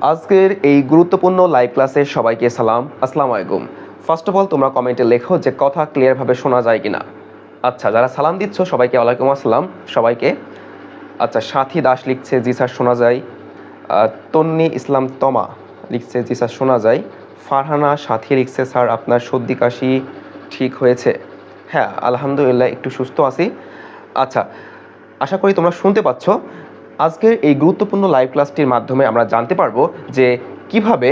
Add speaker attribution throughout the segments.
Speaker 1: আজকের এই গুরুত্বপূর্ণ লাইভ ক্লাসে সবাইকে সালাম, আসসালামু আলাইকুম। ফার্স্ট অফ অল তোমরা কমেন্টে লেখো যে কথা ক্লিয়ারভাবে শোনা যায় কিনা। আচ্ছা, যারা সালাম দিচ্ছ সবাইকে ওয়ালাইকুম আসসালাম সবাইকে। আচ্ছা, সাথী দাস লিখছে জি স্যার শোনা যায়। তন্নি ইসলাম তমা লিখছে জি স্যার শোনা যায়। ফারহানা সাথী লিখছে স্যার আপনার সর্দি কাশি ঠিক হয়েছে? হ্যাঁ, আলহামদুলিল্লাহ একটু সুস্থ আছি। আচ্ছা, আশা করি তোমরা শুনতে পাচ্ছ। আজকের এই গুরুত্বপূর্ণ লাইভ ক্লাসটির মাধ্যমে আমরা জানতে পারবো যে কিভাবে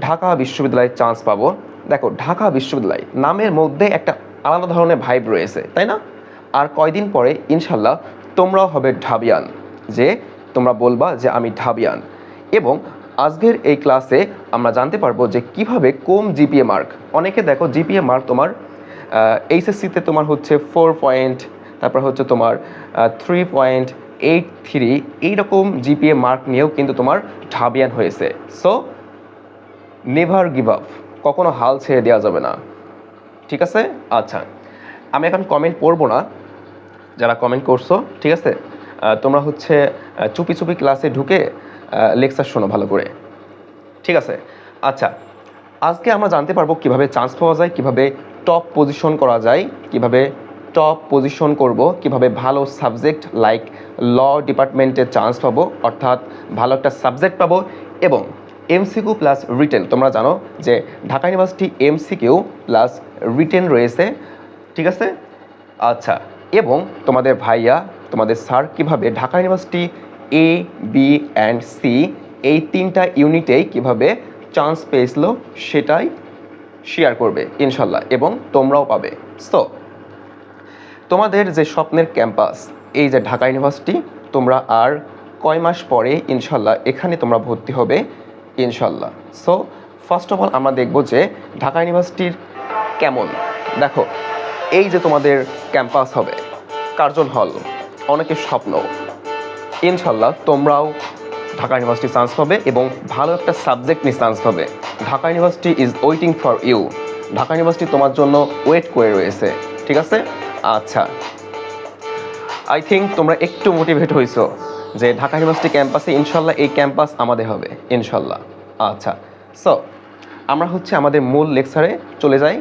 Speaker 1: ঢাকা বিশ্ববিদ্যালয়ে চান্স পাবো। দেখো, ঢাকা বিশ্ববিদ্যালয় নামের মধ্যে একটা আলাদা ধরনের ভাইব রয়েছে, তাই না? আর কয়দিন পরে ইনশাল্লাহ তোমরাও হবে ঢাবিয়ান, যে তোমরা বলবা যে আমি ঢাবিয়ান। এবং আজকের এই ক্লাসে আমরা জানতে পারবো যে কিভাবে কম জিপিএ মার্ক, অনেকে দেখো জিপিএ মার্ক তোমার এইচএসসিতে তোমার হচ্ছে 4 পয়েন্ট, তারপর হচ্ছে তোমার 3.83 এইরকম জিপিএ মার্ক নিয়েও কিন্তু তোমার ঢাবিয়ান হয়েছে। সো নেভার গিভ আপ, কখনো হাল ছেড়ে দেওয়া যাবে না, ঠিক আছে? আচ্ছা, আমি এখন কমেন্ট পড়বো না, যারা কমেন্ট করছো ঠিক আছে, তোমরা হচ্ছে চুপি চুপি ক্লাসে ঢুকে লেকচার শোনো ভালো করে, ঠিক আছে? আচ্ছা, আজকে আমরা জানতে পারবো কিভাবে চান্স পাওয়া যায়, কিভাবে টপ পজিশন করা যায়, কিভাবে টপ পজিশন করব, কিভাবে ভালো সাবজেক্ট লাইক ল ডিপার্টমেন্টে চান্স পাবো, অর্থাৎ ভালো একটা সাবজেক্ট পাবো। এবং এমসিকিউ প্লাস রিটেন, তোমরা জানো যে Dhaka university MCQ plus written রয়েছে, ঠিক আছে? আচ্ছা, এবং তোমাদের ভাইয়া তোমাদের স্যার কিভাবে Dhaka university A B and C এই 3টা ইউনিটেই কিভাবে চান্স পেয়েছিল সেটাই শেয়ার করবে ইনশাল্লাহ, এবং তোমরাও পাবে। সো তোমাদের যে স্বপ্নের ক্যাম্পাস এই যে ঢাকা ইউনিভার্সিটি, তোমরা আর কয় মাস পরে ইনশাল্লাহ এখানে তোমরা ভর্তি হবে ইনশাল্লাহ। সো ফার্স্ট অফ অল আমরা দেখব যে ঢাকা ইউনিভার্সিটির কেমন। দেখো, এই যে তোমাদের ক্যাম্পাস হবে, কার্জন হল, অনেকের স্বপ্ন, ইনশাল্লাহ তোমরাও ঢাকা ইউনিভার্সিটি চান্স পাবে এবং ভালো একটা সাবজেক্ট নিয়ে চান্স পাবে। Dhaka university is waiting for you, Dhaka university তোমার জন্য ওয়েট করে রয়েছে, ঠিক আছে? আচ্ছা, আই থিঙ্ক তোমরা একটু মোটিভেট হয়েছো যে ঢাকা ইউনিভার্সিটি ক্যাম্পাসে ইনশাল্লাহ এই ক্যাম্পাস আমাদের হবে ইনশাল্লাহ। আচ্ছা, সো আমরা হচ্ছে আমাদের মূল লেকচারে চলে যাই।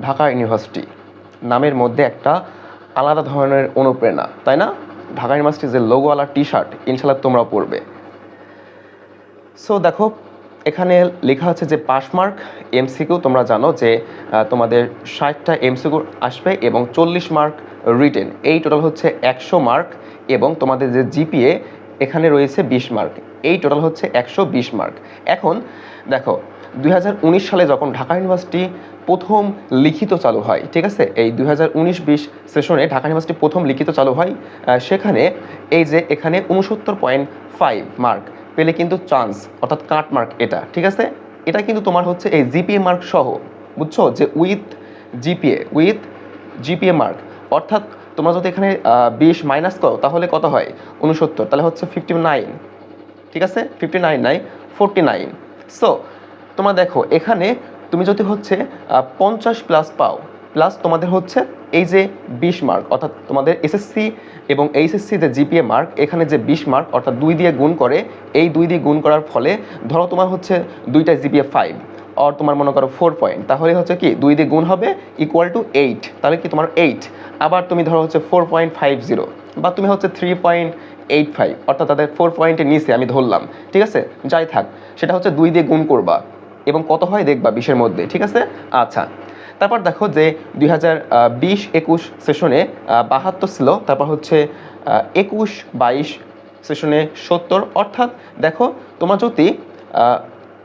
Speaker 1: ঢাকা ইউনিভার্সিটি নামের মধ্যে একটা আলাদা ধরনের অনুপ্রেরণা, তাই না? ঢাকা ইউনিভার্সিটির যে লোগোওয়ালা টি শার্ট ইনশাল্লাহ তোমরাও পড়বে। সো দেখো, এখানে লেখা আছে যে পাস মার্ক এমসিকিউ, তোমরা জানো যে তোমাদের 60টা এমসিকিউ আসবে এবং 40 মার্ক রিটেন, এই টোটাল হচ্ছে 100 মার্ক। এবং তোমাদের যে জিপিএ এখানে রয়েছে 20 মার্ক, এই টোটাল হচ্ছে 120 মার্ক। এখন দেখো, 2019 সালে যখন ঢাকা ইউনিভার্সিটি প্রথম লিখিত চালু হয়, ঠিক আছে, এই 2019-20 সেশনে ঢাকা ইউনিভার্সিটি প্রথম লিখিত চালু হয়, সেখানে এই যে এখানে 69.5 মার্ক পেলে কিন্তু চান্স, অর্থাৎ কাট মার্ক এটা, ঠিক আছে? এটা কিন্তু তোমার হচ্ছে এই জিপিএ মার্ক সহ, বুঝছো, যে উইথ জিপিএ মার্ক, অর্থাৎ তোমরা যদি এখানে 20 মাইনাস করো তাহলে কত হয়? 69, তাহলে হচ্ছে 59, ঠিক আছে? 59 নাই, 49। সো তোমরা দেখো, এখানে তুমি যদি হচ্ছে 50 প্লাস পাও, প্লাস তোমাদের হচ্ছে এই যে 20 মার্ক, অর্থাৎ তোমাদের এসএসসি এবং এইচএসসি যে জিপিএ মার্ক, এখানে যে 20 মার্ক অর্থাৎ 2 দিয়ে গুণ করে, এই 2 দিয়ে গুণ করার ফলে ধরো তোমার হচ্ছে দুইটা জিপিএ 5 আর তোমার মনে করো 4 পয়েন্ট, তাহলে হচ্ছে কি 2 দিয়ে গুণ হবে ইকুয়াল টু 8, তাহলে কি তোমার 8। আবার তুমি ধরো হচ্ছে 4.50 বা তুমি হচ্ছে 3.85, অর্থাৎ তাদের 4 পয়েন্টের নিচে আমি ধরলাম, ঠিক আছে? যাই থাক, সেটা হচ্ছে 2 দিয়ে গুণ করবা এবং কত হয় দেখবা 20-এর মধ্যে, ঠিক আছে? আচ্ছা, তারপর দেখো যে 2020-21 সেশনে 72 ছিল, তারপর হচ্ছে 21-22 সেশনে 70, অর্থাৎ দেখো তোমার যদি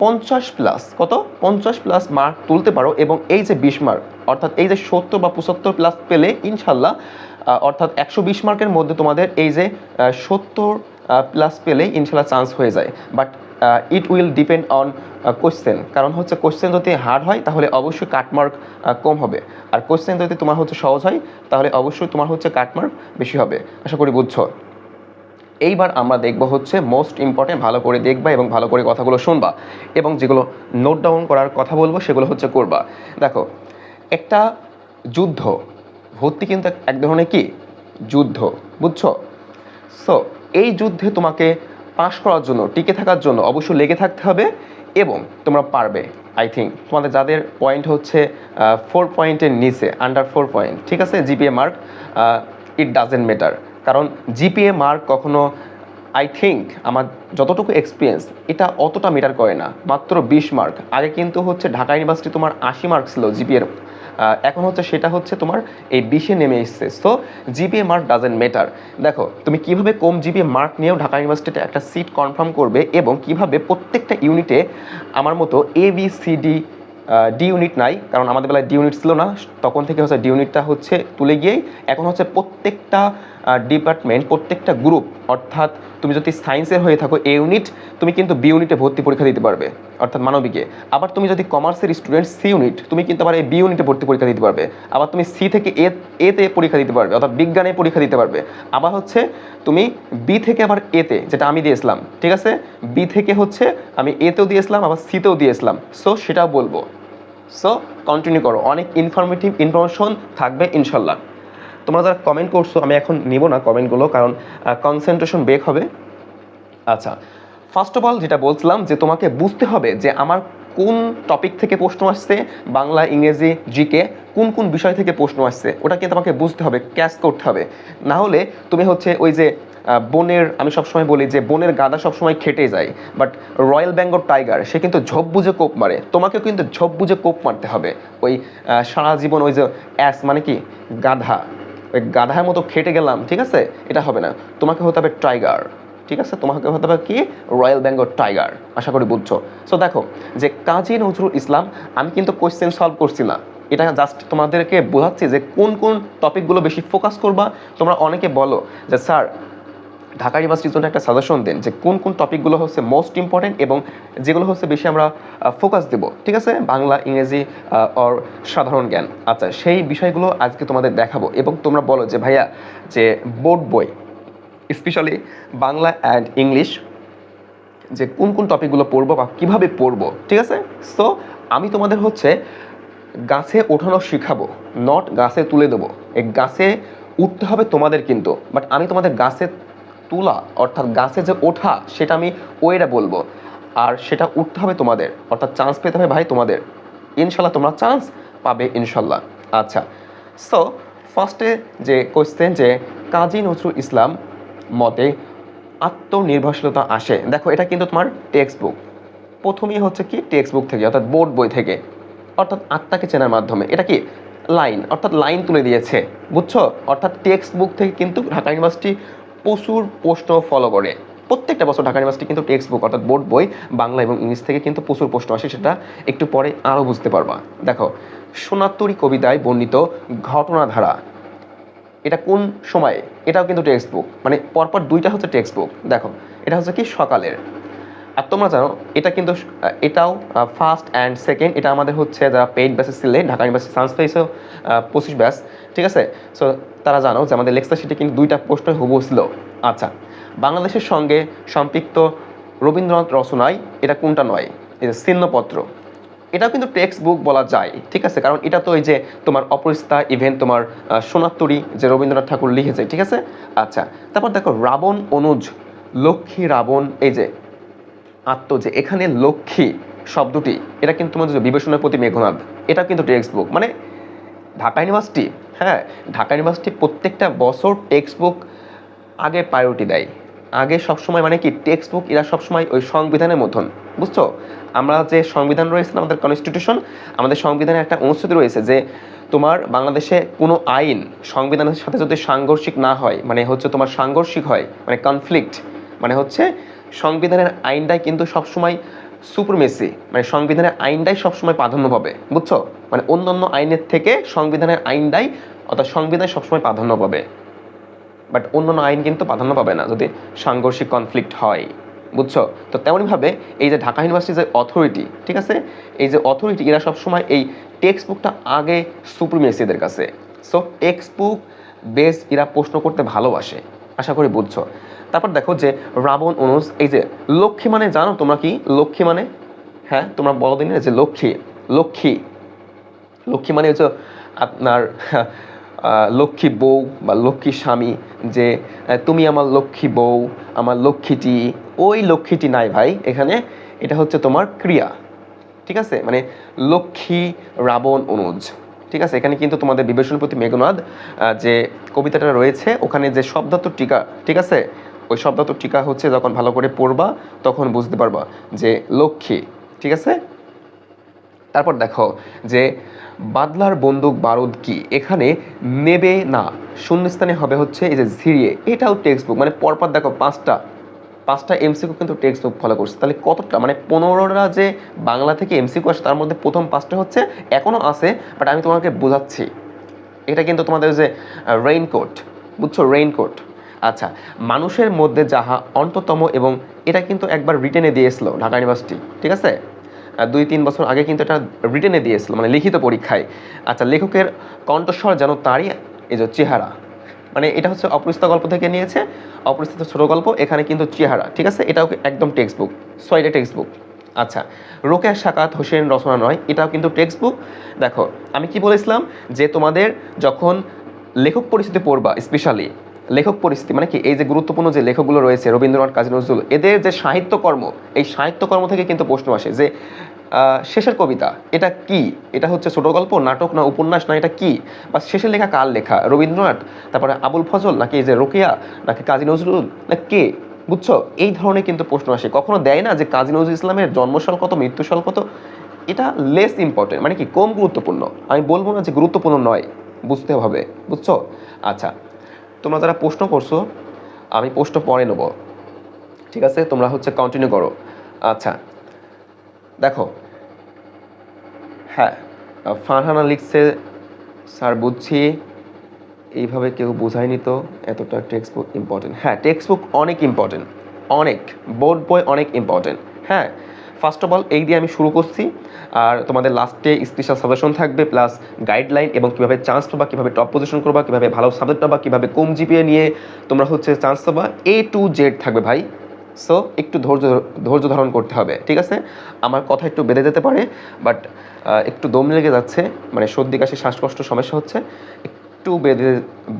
Speaker 1: 50 প্লাস কত 50 প্লাস মার্ক তুলতে পারো এবং এই যে 20 মার্ক, অর্থাৎ এই যে 70 বা 75 প্লাস পেলে ইনশাল্লাহ, অর্থাৎ 120 মার্কের মধ্যে তোমাদের এই যে 70 প্লাস পেলে ইনশাল্লাহ চান্স হয়ে যায়। But it will depend on question, কারণ হচ্ছে কোশ্চেন যদি হার্ড হয় তাহলে অবশ্যই কাটমার্ক কম হবে, আর কোশ্চেন যদি তোমার হচ্ছে সহজ হয় তাহলে অবশ্যই তোমার হচ্ছে কাটমার্ক বেশি হবে। আশা করি বুঝছো। এইবার আমরা দেখব হচ্ছে মোস্ট ইম্পর্টেন্ট, ভালো করে দেখবা এবং ভালো করে কথাগুলো শুনবা এবং যেগুলো নোট ডাউন করার কথা বলবো সেগুলো হচ্ছে করবা। দেখো, একটা যুদ্ধ, ভর্তি কিন্তু এক ধরনের কি যুদ্ধ, বুঝছো? সো এই যুদ্ধে তোমাকে পাস করার জন্য, টিকে থাকার জন্য অবশ্যই লেগে থাকতে হবে এবং তোমরা পারবে। আই থিঙ্ক তোমাদের যাদের পয়েন্ট হচ্ছে 4 পয়েন্টের নিচে, আন্ডার 4 পয়েন্ট, ঠিক আছে, GPA mark it doesn't matter. কারণ জিপিএ মার্ক কখনো, আই থিঙ্ক আমার যতটুকু এক্সপিরিয়েন্স, এটা অতটা ম্যাটার করে না। মাত্র 20 মার্ক। আগে কিন্তু হচ্ছে ঢাকা ইউনিভার্সিটি তোমার 80 মার্ক ছিল জিপিএর, এখন হচ্ছে সেটা হচ্ছে তোমার এই 20-এ নেমে এসছে। So GPA mark doesn't matter. দেখো তুমি কিভাবে কম জিপিএ মার্ক নিয়েও ঢাকা ইউনিভার্সিটিতে একটা সিট কনফার্ম করবে এবং কিভাবে প্রত্যেকটা ইউনিটে আমার মতো ABCD ডি ইউনিট নাই, কারণ আমাদের বেলায় ডি ইউনিট ছিল না, তখন থেকে হচ্ছে ডি ইউনিটটা হচ্ছে তুলে গিয়েই এখন হচ্ছে প্রত্যেকটা ডিপার্টমেন্ট, প্রত্যেকটা গ্রুপ, অর্থাৎ তুমি যদি সায়েন্সের হয়ে থাকো এ ইউনিট, তুমি কিন্তু বি ইউনিটে ভর্তি পরীক্ষা দিতে পারবে, অর্থাৎ মানবিকে। আবার তুমি যদি কমার্সের স্টুডেন্ট সি ইউনিট, তুমি কিন্তু আবার এই বি ইউনিটে ভর্তি পরীক্ষা দিতে পারবে। আবার তুমি সি থেকে এতে পরীক্ষা দিতে পারবে, অর্থাৎ বিজ্ঞানে পরীক্ষা দিতে পারবে। আবার হচ্ছে তুমি বি থেকে আবার এতে, যেটা আমি দিয়েছিলাম, ঠিক আছে, বি থেকে হচ্ছে আমি এতেও দিয়েছিলাম, আবার সিতেও দিয়েছিলাম। সো সেটাও বলবো। সো কন্টিনিউ করো, অনেক ইনফরমেশন থাকবে ইনশাল্লাহ। তোমরা যারা কমেন্ট করছো, আমি এখন নিব না কমেন্টগুলো, কারণ কনসেন্ট্রেশন ব্রেক হবে। আচ্ছা, ফার্স্ট অফ অল যেটা বলছিলাম যে তোমাকে বুঝতে হবে যে আমার কোন টপিক থেকে প্রশ্ন আসছে, বাংলা, ইংরেজি, জিকে, কোন কোন বিষয় থেকে প্রশ্ন আসছে, ওটাকে তোমাকে বুঝতে হবে, ক্যাচ করতে হবে। না হলে তুমি হচ্ছে ওই যে বনের, আমি সবসময় বলি যে বনের গাধা সবসময় খেটে যায়, বাট রয়্যাল বেঙ্গল টাইগার সে কিন্তু ঝোপ বুঝে কোপ মারে। তোমাকেও কিন্তু ঝোপ বুঝে কোপ মারতে হবে। ওই সারা জীবন ওই যে মানে কি গাধা, ওই গাধার মতো খেটে গেলাম, ঠিক আছে, এটা হবে না। তোমাকে হতে হবে টাইগার, ঠিক আছে, তোমাকে হতে হবে কি রয়্যাল বেঙ্গল টাইগার। আশা করি বুঝছো। সো দেখো যে কাজী নজরুল ইসলাম, আমি কিন্তু কোয়েশ্চেন সলভ করছি না, এটা জাস্ট তোমাদেরকে বোঝাচ্ছি যে কোন কোন টপিকগুলো বেশি ফোকাস করবা। তোমরা অনেকে বলো যে স্যার ঢাকা ইউনিভার্সিটির জন্য একটা সাজেশন দেন যে কোন কোন টপিকগুলো হচ্ছে মোস্ট ইম্পর্টেন্ট এবং যেগুলো হচ্ছে বেশি আমরা ফোকাস দেবো, ঠিক আছে, বাংলা, ইংরেজি অর সাধারণ জ্ঞান। আচ্ছা, সেই বিষয়গুলো আজকে তোমাদের দেখাবো এবং তোমরা বলো যে ভাইয়া যে বোর্ড বই স্পেশালি বাংলা অ্যান্ড ইংলিশ যে কোন কোন টপিকগুলো পড়বো বা কীভাবে পড়বো, ঠিক আছে। সো আমি তোমাদের হচ্ছে গাছে ওঠানো শিখাবো, নট গাছে তুলে দেবো। এই গাছে উঠতে হবে তোমাদের কিন্তু, বাট আমি তোমাদের গাছে তোলা, অর্থাৎ গাছে যে ওঠা, সেটা আমি ওয়েটা বলবো, আর সেটা উঠতে হবে তোমাদের, অর্থাৎ চান্স পেতে হবে ভাই তোমাদের। ইনশাল্লাহ তোমরা চান্স পাবে ইনশাল্লাহ। আচ্ছা, সো ফার্স্টে যে কোয়েশ্চেন যে কাজী নজরুল ইসলাম মতে আত্মনির্ভরশীলতা আসে, দেখো এটা কিন্তু তোমার টেক্সট বুক, প্রথমেই হচ্ছে কি টেক্সট বুক থেকে, অর্থাৎ বোর্ড বই থেকে, অর্থাৎ আত্মাকে চেনার মাধ্যমে। এটা কি লাইন, অর্থাৎ লাইন তুলে দিয়েছে, বুঝছো। অর্থাৎ টেক্সট বুক থেকে কিন্তু ঢাকা ইউনিভার্সিটি প্রচুর প্রশ্ন ফলো করে। প্রত্যেকটা বছর ঢাকা ইউনিভার্সিটি কিন্তু টেক্সট বুক অর্থাৎ বোর্ড বই বাংলা এবং ইংলিশ থেকে কিন্তু প্রচুর প্রশ্ন আসে, সেটা একটু পরে আরও বুঝতে পারবা। দেখো সোনাতরী কবিতায় বর্ণিত ঘটনাধারা, এটা কোন সময়ে, এটাও কিন্তু টেক্সট বুক, মানে পরপর দুইটা হচ্ছে টেক্সট বুক। দেখো এটা হচ্ছে কি সকালের, আর তোমরা জানো এটা কিন্তু এটাও ফার্স্ট অ্যান্ড সেকেন্ড, এটা আমাদের হচ্ছে যারা পেইড ব্যাচে ছিলেন ঢাকা ইউনিভার্সিটি সায়েন্স পেয়েছে 25 ব্যাচ, ঠিক আছে। সো তারা জানো যে আমাদের লেকচার শিটে কিন্তু দুইটা প্রশ্ন হুবহু ছিল। আচ্ছা, বাংলাদেশের সঙ্গে সম্পৃক্ত রবীন্দ্রনাথ রচনায় এটা কোনটা নয়, এই যে ছিন্নপত্র, এটাও কিন্তু টেক্সট বুক বলা যায়, ঠিক আছে, কারণ এটা তো ওই যে তোমার অপরিস্তা, ইভেন তোমার সোনাতরী যে রবীন্দ্রনাথ ঠাকুর লিখেছে, ঠিক আছে। আচ্ছা, তারপর দেখো রাবণ অনুজ, লক্ষ্মী রাবণ, এই যে যে এখানে লক্ষ্মী শব্দটি, এটা কিন্তু তোমাদের বিবেচনার প্রতি মেঘনাদ, এটা কিন্তু টেক্সট বুক, মানে ঢাকা ইউনিভার্সিটি, হ্যাঁ ঢাকা ইউনিভার্সিটি প্রত্যেকটা বছর টেক্সট বুক আগে প্রায়োরিটি দেয়। আগে সবসময় মানে কি টেক্সট বুক এরা সবসময় ওই সংবিধানের মতন, বুঝছো। আমরা যে সংবিধান রয়েছে আমাদের কনস্টিটিউশন, আমাদের সংবিধানে একটা অনুচ্ছেদ রয়েছে যে তোমার বাংলাদেশে কোনো আইন সংবিধানের সাথে যদি সাংঘর্ষিক না হয়, মানে হচ্ছে তোমার সাংঘর্ষিক হয়, মানে কনফ্লিক্ট, মানে হচ্ছে সংবিধানের আইনটাই কিন্তু সবসময় সুপ্রিমেসি, মানে সংবিধানের আইনটাই সবসময় প্রাধান্য পাবে, বুঝছো। মানে অন্যান্য আইনের থেকে সংবিধানের আইনটাই, অর্থাৎ সংবিধান সবসময় প্রাধান্য পাবে, বাট অন্যান্য আইন কিন্তু প্রাধান্য পাবে না যদি সাংঘর্ষিক কনফ্লিক্ট হয়, বুঝছো। তো তেমনইভাবে এই যে ঢাকা ইউনিভার্সিটির যে অথরিটি, ঠিক আছে, এই যে অথরিটি এরা সবসময় এই টেক্সট বুকটা আগে সুপ্রিমেসি এদের কাছে। সো টেক্সট বুক বেস এরা প্রশ্ন করতে ভালোবাসে, আশা করি বুঝছো। তারপর দেখো যে রাবণ অনুজ, এই যে লক্ষ্মী মানে জানো তোমরা কি লক্ষ্মী মানে, হ্যাঁ তোমরা বলো দিন যে লক্ষ্মী, লক্ষ্মী, লক্ষ্মী মানে হচ্ছে আপনার লক্ষ্মী বউ বা লক্ষ্মী স্বামী, যে তুমি আমার লক্ষ্মী বউ, আমার লক্ষ্মীটি, ওই লক্ষ্মীটি নাই ভাই এখানে, এটা হচ্ছে তোমার ক্রিয়া। ঠিক আছে, মানে লক্ষ্মী রাবণ অনুজ। ঠিক আছে, এখানে কিন্তু তোমাদের বিভীষণপতি মেঘনাদ যে কবিতাটা রয়েছে ওখানে যে শব্দার্থ টিকা, ঠিক আছে, ওই শব্দার্থ টিকা হচ্ছে যখন ভালো করে পড়বা তখন বুঝতে পারবা যে লক্ষ্মী। ঠিক আছে, তারপর দেখো যে বাদলার বন্দুক বারুদ কি, এখানে নেবে না, শূন্যস্থানে হবে হচ্ছে এই যে ঝিরিয়ে, এটাও টেক্সট বুক, মানে পরপর দেখো পাঁচটা এমসিকিউ কিন্তু টেক্সট বুক ফলো করছে, তাহলে কতটা, মানে 15টা যে বাংলা থেকে এমসিকিউ আসে তার মধ্যে প্রথম 5টা হচ্ছে এখনও আছে, বাট আমি তোমাকে বোঝাচ্ছি। এটা কিন্তু তোমাদের যে রেইনকোট, বুঝছো, রেইনকোট। আচ্ছা, মানুষের মধ্যে যাহা অন্ততম, এবং এটা কিন্তু একবার রিটেনে দিয়েছিল ঢাকা ইউনিভার্সিটি। ঠিক আছে, 2-3 বছর আগে কিন্তু এটা রিটেনে দিয়েছিল, মানে লিখিত পরীক্ষায়। আচ্ছা, লেখকের কণ্ঠস্বর যেন তারই এই যে চেহারা, মানে এটা হচ্ছে অপরিচিত গল্প থেকে নিয়েছে, অপরিচিত ছোট গল্প, এখানে কিন্তু চেহারা। ঠিক আছে, এটাও একদম টেক্সট বুক, সো এটা টেক্সট বুক। আচ্ছা, রোকেয়া সাকাত হোসেন রচনা নয়, এটাও কিন্তু টেক্সট বুক। দেখো আমি কি বলেছিলাম যে তোমাদের যখন লেখক পরিস্থিতি পড়বা, স্পেশালি লেখক পরিস্থিতি মানে কি, এই যে গুরুত্বপূর্ণ যে লেখকগুলো রয়েছে রবীন্দ্রনাথ, কাজী নজরুল, এদের যে সাহিত্যকর্ম, এই সাহিত্যকর্ম থেকে কিন্তু প্রশ্ন আসে যে শেষের কবিতা এটা কি, এটা হচ্ছে ছোট গল্প, নাটক, না উপন্যাস, না এটা কি, বা শেষের লেখা কার লেখা, রবীন্দ্রনাথ, তারপরে আবুল ফজল, নাকি এই যে রোকেয়া, নাকি কাজী নজরুল, না কে, বুঝছো, এই ধরনের কিন্তু প্রশ্ন আসে। কখনো দেয় না যে কাজী নজরুল ইসলামের জন্মসাল কত, মৃত্যুসাল কত, এটা লেস ইম্পর্টেন্ট, মানে কি কম গুরুত্বপূর্ণ, আমি বলবো না যে গুরুত্বপূর্ণ নয়, বুঝতে হবে, বুঝছো। আচ্ছা, তোমরা যারা প্রশ্ন করছো আমি প্রশ্ন পরে নেব, ঠিক আছে, তোমরা হচ্ছে কন্টিনিউ করো। আচ্ছা দেখো, হ্যাঁ, ফারহানা লিখছে স্যার বুঝছি, এইভাবে কেউ বোঝায়নি তো এতটা টেক্সট বুক ইম্পর্টেন্ট। হ্যাঁ, টেক্সট বুক অনেক ইম্পর্টেন্ট, অনেক, বোর্ড বই অনেক ইম্পর্টেন্ট। হ্যাঁ, ফার্স্ট অফ অল এই দিয়ে আমি শুরু করছি, আর তোমাদের লাস্টে স্পেশাল সাজেশন থাকবে, প্লাস গাইডলাইন, এবং কীভাবে চান্স পাবা, কীভাবে টপ পজিশন করবা, কীভাবে ভালো সাবজেক্ট পাবা, কীভাবে কম জিপিএ নিয়ে তোমরা হচ্ছে চান্স পাবা, A to Z থাকবে ভাই। সো একটু ধৈর্য ধারণ করতে হবে, ঠিক আছে। আমার কথা একটু বেড়ে যেতে পারে, বাট একটু দম লেগে যাচ্ছে, মানে সর্দি কাশি শ্বাসকষ্ট সমস্যা হচ্ছে, একটু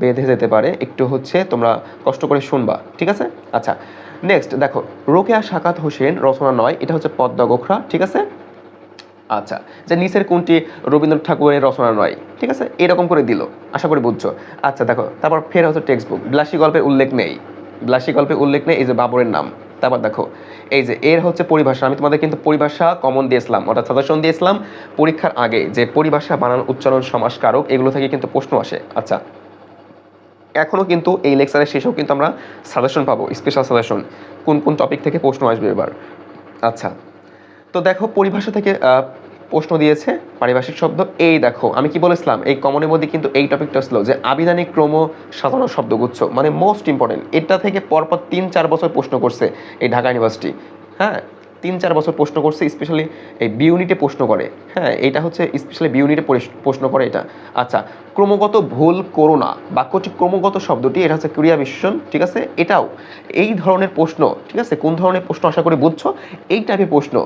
Speaker 1: বেঁধে যেতে পারে, একটু হচ্ছে তোমরা কষ্ট করে শুনবা, ঠিক আছে। আচ্ছা নেক্সট দেখো, রোকেয়া সাকাত হোসেন রচনা নয়, এটা হচ্ছে পদ্মা গোখরা, ঠিক আছে। আচ্ছা, যে নিচের কোনটি রবীন্দ্রনাথ ঠাকুরের রচনা নয়, ঠিক আছে, এরকম করে দিল, আশা করি বুঝছো। আচ্ছা দেখো, তারপর ফের হচ্ছে টেক্সট বুক, বিলাসী গল্পের উল্লেখ নেই, বিলাসী গল্পের উল্লেখ নেই, এই যে বাবরের নাম। তারপর দেখো এই যে এর হচ্ছে পরিভাষা, আমি তোমাদের কিন্তু পরিভাষা কমন দিয়েছিলাম, অর্থাৎ সাজেশন দিয়েছিলাম পরীক্ষার আগে, যে পরিভাষা, বানান, উচ্চারণ, সমাস, কারক, এগুলো থেকে কিন্তু প্রশ্ন আসে। আচ্ছা, এখনও কিন্তু এই লেকচারের শেষেও কিন্তু আমরা সাজেশন পাবো, স্পেশাল সাজেশন, কোন কোন টপিক থেকে প্রশ্ন আসবে এবার। আচ্ছা, তো দেখো পরিভাষা থেকে প্রশ্ন দিয়েছে, পারিভাষিক শব্দ, এই দেখো আমি কি বলেছিলাম, এই কমনের মধ্যে কিন্তু এই টপিকটা ছিল যে আবিধানিক ক্রম সাজানো শব্দগুচ্ছ, মানে মোস্ট ইম্পর্টেন্ট, এটা থেকে পরপর 3-4 বছর প্রশ্ন করছে এই ঢাকা ইউনিভার্সিটি। হ্যাঁ, 3-4 বছর প্রশ্ন করছে, স্পেশালি এই বি ইউনিটে প্রশ্ন করে। হ্যাঁ, এটা হচ্ছে স্পেশালি বি ইউনিটে প্রশ্ন করে এটা। আচ্ছা, ক্রমাগত ভুল করো না, বাক্যটি ক্রমাগত শব্দটি, এটা হচ্ছে ক্রিয়া বিশেষণ, ঠিক আছে, এটাও এই ধরনের প্রশ্ন, ঠিক আছে। কোন ধরনের প্রশ্ন আশা করি বুঝছো, এই টাইপের প্রশ্ন।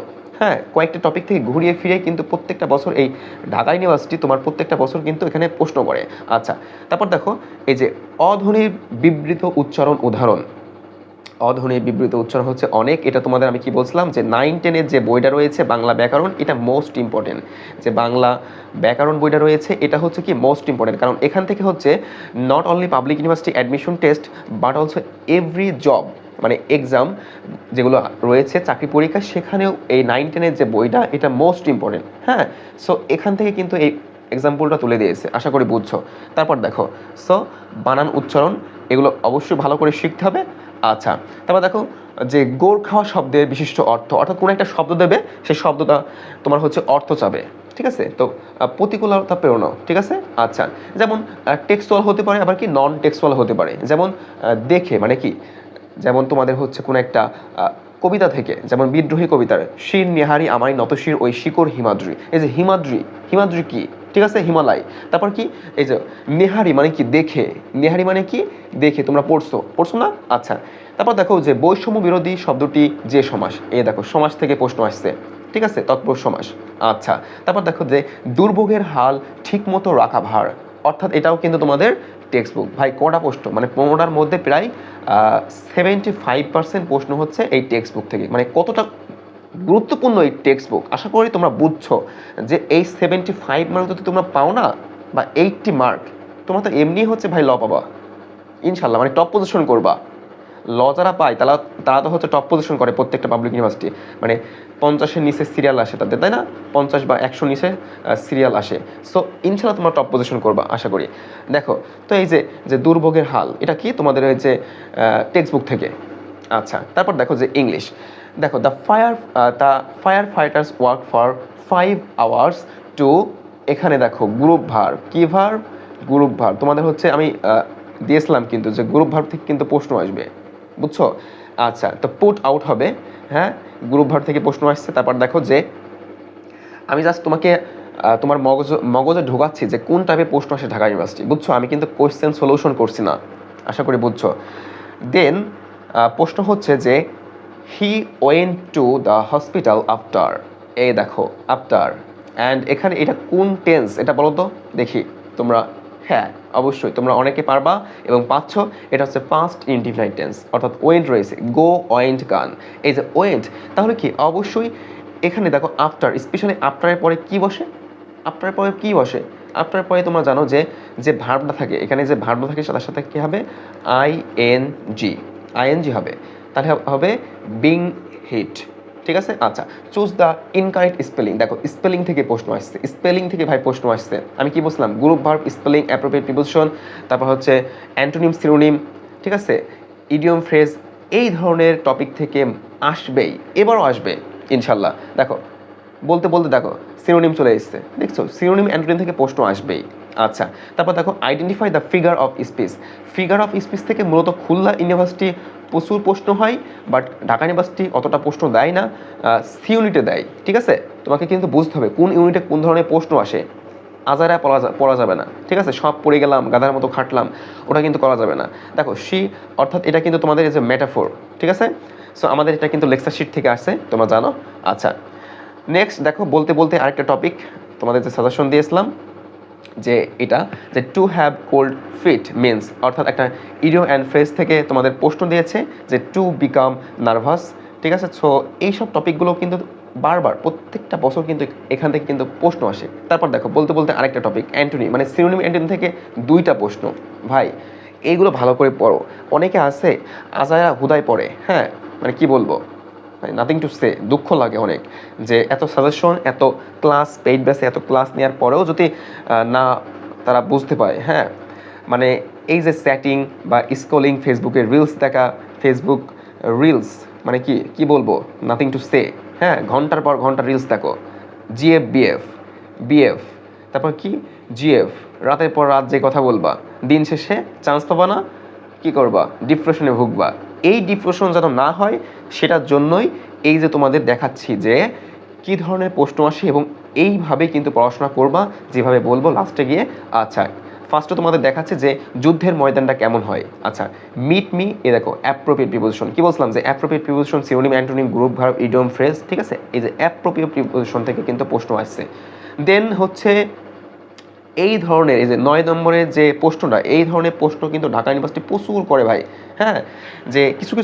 Speaker 1: হ্যাঁ, কয়েকটা টপিক থেকে ঘুরিয়ে ফিরে কিন্তু প্রত্যেকটা বছর এই ঢাকা ইউনিভার্সিটি তোমার প্রত্যেকটা বছর কিন্তু এখানে প্রশ্ন করে। আচ্ছা, তারপর দেখো এই যে অধ্বনির বিবৃত উচ্চারণ উদাহরণ, অধ্বনির বিবৃত উচ্চারণ হচ্ছে অনেক, এটা তোমাদের আমি কি বলছিলাম যে 9-10-এর যে বইটা রয়েছে বাংলা ব্যাকরণ, এটা মোস্ট ইম্পর্টেন্ট, যে বাংলা ব্যাকরণ বইটা রয়েছে এটা হচ্ছে কি মোস্ট ইম্পর্টেন্ট, কারণ এখান থেকে হচ্ছে not only public university admission test, but also every job, মানে এক্সাম যেগুলো রয়েছে চাকরি পরীক্ষা, সেখানেও এই 9-10-এর যে বইটা এটা মোস্ট ইম্পর্টেন্ট। হ্যাঁ, সো এখান থেকে কিন্তু এই এক্সাম্পলটা তুলে দিয়েছে, আশা করি বুঝছো। তারপর দেখো, সো বানান, উচ্চারণ, এগুলো অবশ্যই ভালো করে শিখতে হবে। আচ্ছা, তারপর দেখো যে গোর্খা শব্দের বিশিষ্ট অর্থ, অর্থাৎ কোনো একটা শব্দ দেবে, সেই শব্দটা তোমার হচ্ছে অর্থ চাবে, ঠিক আছে। তো প্রতিকূলতা প্রেরণা, ঠিক আছে। আচ্ছা, যেমন টেক্সচুয়াল হতে পারে, আবার কি নন টেক্সচুয়াল হতে পারে, যেমন দেখে মানে কি, যেমন তোমাদের হচ্ছে কোনো একটা কবিতা থেকে, যেমন বিদ্রোহী কবিতার শির নিহারি আমায় নতশির ওই শিকড় হিমাদ্রি, এই যে হিমাদ্রি, হিমাদ্রি কি, ঠিক আছে, হিমালয়। তারপর কি এই যে নেহারি মানে কি দেখে, নেহারি মানে কি দেখে, তোমরা পড়ছো না। আচ্ছা, তারপর দেখো যে বৈষম্য বিরোধী শব্দটি যে সমাস, এই দেখো সমাস থেকে প্রশ্ন আসছে, ঠিক আছে, তৎপুরুষ সমাস। আচ্ছা, তারপর দেখো যে দুর্ভোগের হাল ঠিক মতো রাখা ভার, অর্থাৎ এটাও কিন্তু তোমাদের টেক্সট বুক। ভাই কটা প্রশ্ন, মানে 15টার মধ্যে প্রায় 75% প্রশ্ন হচ্ছে এই টেক্সট বুক থেকে। মানে কতটা গুরুত্বপূর্ণ এই টেক্সট বুক, আশা করি তোমরা বুঝছো যে এই 75 মার্ক যদি তোমরা পাও না, বা 80 মার্ক, তোমরা তো এমনি হচ্ছে ভাই ল পাবা ইনশাল্লাহ, মানে টপ পজিশন করবা। ল যারা পায় তারা তো হচ্ছে টপ পজিশন করে প্রত্যেকটা পাবলিক ইউনিভার্সিটি, মানে 50-এর নিচে সিরিয়াল আসে তাদের, তাই না? 50 বা 100 নিচে সিরিয়াল আসে। সো ইনশাল্লাহ তোমরা টপ পজিশন করবা আশা করি। দেখো তো এই যে দুর্ভোগের হাল, এটা কি তোমাদের ওই যে টেক্সট বুক থেকে। আচ্ছা, তারপর দেখো যে ইংলিশ, দেখো the fire fighters work for 5 hours to, এখানে দেখো গ্রুপ ভার্ব, কি ভার্ব? Group verb. তোমাদের হচ্ছে আমি দিয়েছিলাম কিন্তু যে গ্রুপ ভার্ব থেকে কিন্তু প্রশ্ন আসবে, বুঝছো? আচ্ছা, তো পুট আউট হবে, হ্যাঁ, গ্রুপ ভার্ব থেকে প্রশ্ন আসছে। তারপর দেখো যে আমি জাস্ট তোমাকে তোমার মগজে ঢোকাচ্ছি যে কোন টাইপের প্রশ্ন আসে ঢাকা ইউনিভার্সিটি, বুঝছো? আমি কিন্তু কোয়েশ্চেন সলিউশন করছি না, আশা করি বুঝছো। দেন প্রশ্ন হচ্ছে যে he went to the hospital after, এই দেখো আফটার, অ্যান্ড এখানে এটা কোন টেন্স এটা বলো তো দেখি তোমরা। হ্যাঁ, অবশ্যই তোমরা অনেকে পারবা এবং পাচ্ছ। এটা হচ্ছে পাস্ট ইনডিফিনাইট টেন্স, অর্থাৎ ওয়েন্ট রয়েছে, গো ওয়েন্ট গান, এই যে ওয়েন্ট, তাহলে কি অবশ্যই এখানে দেখো আফটার, স্পেশালি আফটারের পরে কি বসে? আফটারের পরে কি বসে? আফটারের পরে তোমরা জানো যে ভার্বটা থাকে, এখানে যে ভার্বটা থাকে তার সাথে কি হবে? আইএনজি হবে, তাহলে হবে বিং হিট, ঠিক আছে? আচ্ছা, চুজ দ্য ইনকারেক্ট স্পেলিং। দেখো স্পেলিং থেকে প্রশ্ন আসছে, স্পেলিং থেকে ভাই প্রশ্ন আসছে। আমি কি বলছিলাম? Group verb, spelling, appropriate preposition, তারপর হচ্ছে অ্যান্টোনিম, সিনোনিম, ঠিক আছে, ইডিয়ম, ফ্রেজ, এই ধরনের টপিক থেকে আসবেই, এবারও আসবে ইনশাল্লাহ। দেখো বলতে বলতে দেখো সিনোনিম চলে এসছে, দেখছো? সিনোনিম, অ্যান্টোনিম থেকে প্রশ্ন আসবেই। আচ্ছা, তারপর দেখো identify the figure of speech. Figure of speech থেকে মূলত খুলনা ইউনিভার্সিটি প্রচুর প্রশ্ন হয়, বাট ঢাকা ইউনিভার্সিটি অতটা প্রশ্ন দেয় না, সি ইউনিটে দেয়, ঠিক আছে? তোমাকে কিন্তু বুঝতে হবে কোন ইউনিটে কোন ধরনের প্রশ্ন আসে। আজারা পড়া যাবে না, ঠিক আছে? সব পড়ে গেলাম, গাধার মতো খাটলাম, ওটা কিন্তু করা যাবে না। দেখো সি, অর্থাৎ এটা কিন্তু তোমাদের এই যে মেটাফোর, ঠিক আছে? সো আমাদের এটা কিন্তু লেকচার শিট থেকে আসছে, তোমরা জানো। আচ্ছা, নেক্সট দেখো বলতে বলতে আরেকটা টপিক তোমাদের যে সাজেশন দিয়েছিলাম, যে এটা যে to have cold feet means, অর্থাৎ একটা ইডিয়ম অ্যান্ড ফ্রেজ থেকে তোমাদের প্রশ্ন দিয়েছে যে টু বিকাম নার্ভাস, ঠিক আছে? সো এইসব টপিকগুলো কিন্তু বারবার প্রত্যেকটা বছর কিন্তু এখান থেকে কিন্তু প্রশ্ন আসে। তারপর দেখো বলতে বলতে আরেকটা টপিক অ্যান্টোনিম, মানে সিনোনিম অ্যান্টোনিম থেকে 2টা প্রশ্ন। ভাই এইগুলো ভালো করে পড়ো। অনেকে আছে আজায়া হুদায় পড়ে, হ্যাঁ, মানে কি বলবো, নাথিং টু সে, দুঃখ লাগে অনেক যে এত সাজেশন, এত ক্লাস, পেইড বেসে এত ক্লাস নেওয়ার পরেও যদি না তারা বুঝতে পারে, হ্যাঁ, মানে এই যে চ্যাটিং বা স্ক্রলিং, ফেসবুকের রিলস দেখা, ফেসবুক রিলস, মানে কি বলবো, নাথিং টু সে, হ্যাঁ, ঘন্টার পর ঘন্টা রিলস দেখো, বিএফ, তারপর কি জিএফ, রাতের পর রাত যে কথা বলবা, দিন শেষে চান্স পাবা না, কি করবা? ডিপ্রেশনে ভুগবা। এই ডিপ্রেশন যেন না হয় সেটার জন্যই এই যে তোমাদের দেখাচ্ছি যে কি ধরনের প্রশ্ন আসে, এবং এইভাবে কিন্তু পড়াশোনা করবা যেভাবে বলবো লাস্টে গিয়ে। আচ্ছা, ফার্স্টে তোমাদের দেখাচ্ছে যে যুদ্ধের ময়দানটা কেমন হয়। আচ্ছা, মিট মি, এ দেখো অ্যাপ্রোপ্রিয়েট প্রিপোজিশন, কি বলছিলাম যে appropriate preposition, synonym, antonym, group verb, idiom, phrase, ঠিক আছে? এই যে অ্যাপ্রোপ্রিয়েট প্রিপোজিশন থেকে কিন্তু প্রশ্ন আসছে। দেন হচ্ছে এই ধরনের এই যে 9 নম্বরের যে প্রশ্নটা, এই ধরনের প্রশ্ন কিন্তু ঢাকা ইউনিভার্সিটি প্রচুর করে ভাই, হ্যাঁ, যে কিছু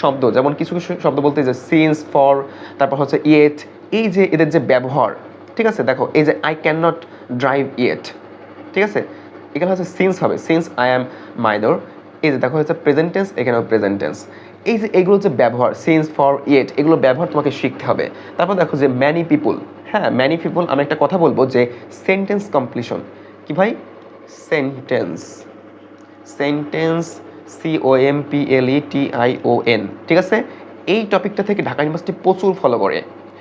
Speaker 1: শব্দ, যেমন কিছু শব্দ বলতে যে সিন্স, ফর, তারপর হচ্ছে ইয়েট, এই যে এদের যে ব্যবহার, ঠিক আছে? দেখো এই যে I can not drive yet, ঠিক আছে? এখানে হচ্ছে সিন্স হবে, সিন্স আই অ্যাম মাইনর। এই যে দেখো হচ্ছে প্রেজেন্ট টেন্স, এখানেও প্রেজেন্ট টেন্স। এই যে এগুলো যে ব্যবহার, সিন্স, ফর, ইয়েট, এগুলো ব্যবহার তোমাকে শিখতে হবে। তারপর দেখো যে ম্যানি পিপুল, হ্যাঁ, ম্যানি পিপুল, আমি একটা কথা বলবো যে সেন্টেন্স কমপ্লিশন, কি ভাই? সেন্টেন্স COMPLETION, ঠিক আছে? এই টপিকটা থেকে ঢাকা ইউনিভার্সিটি প্রচুর ফলো করে,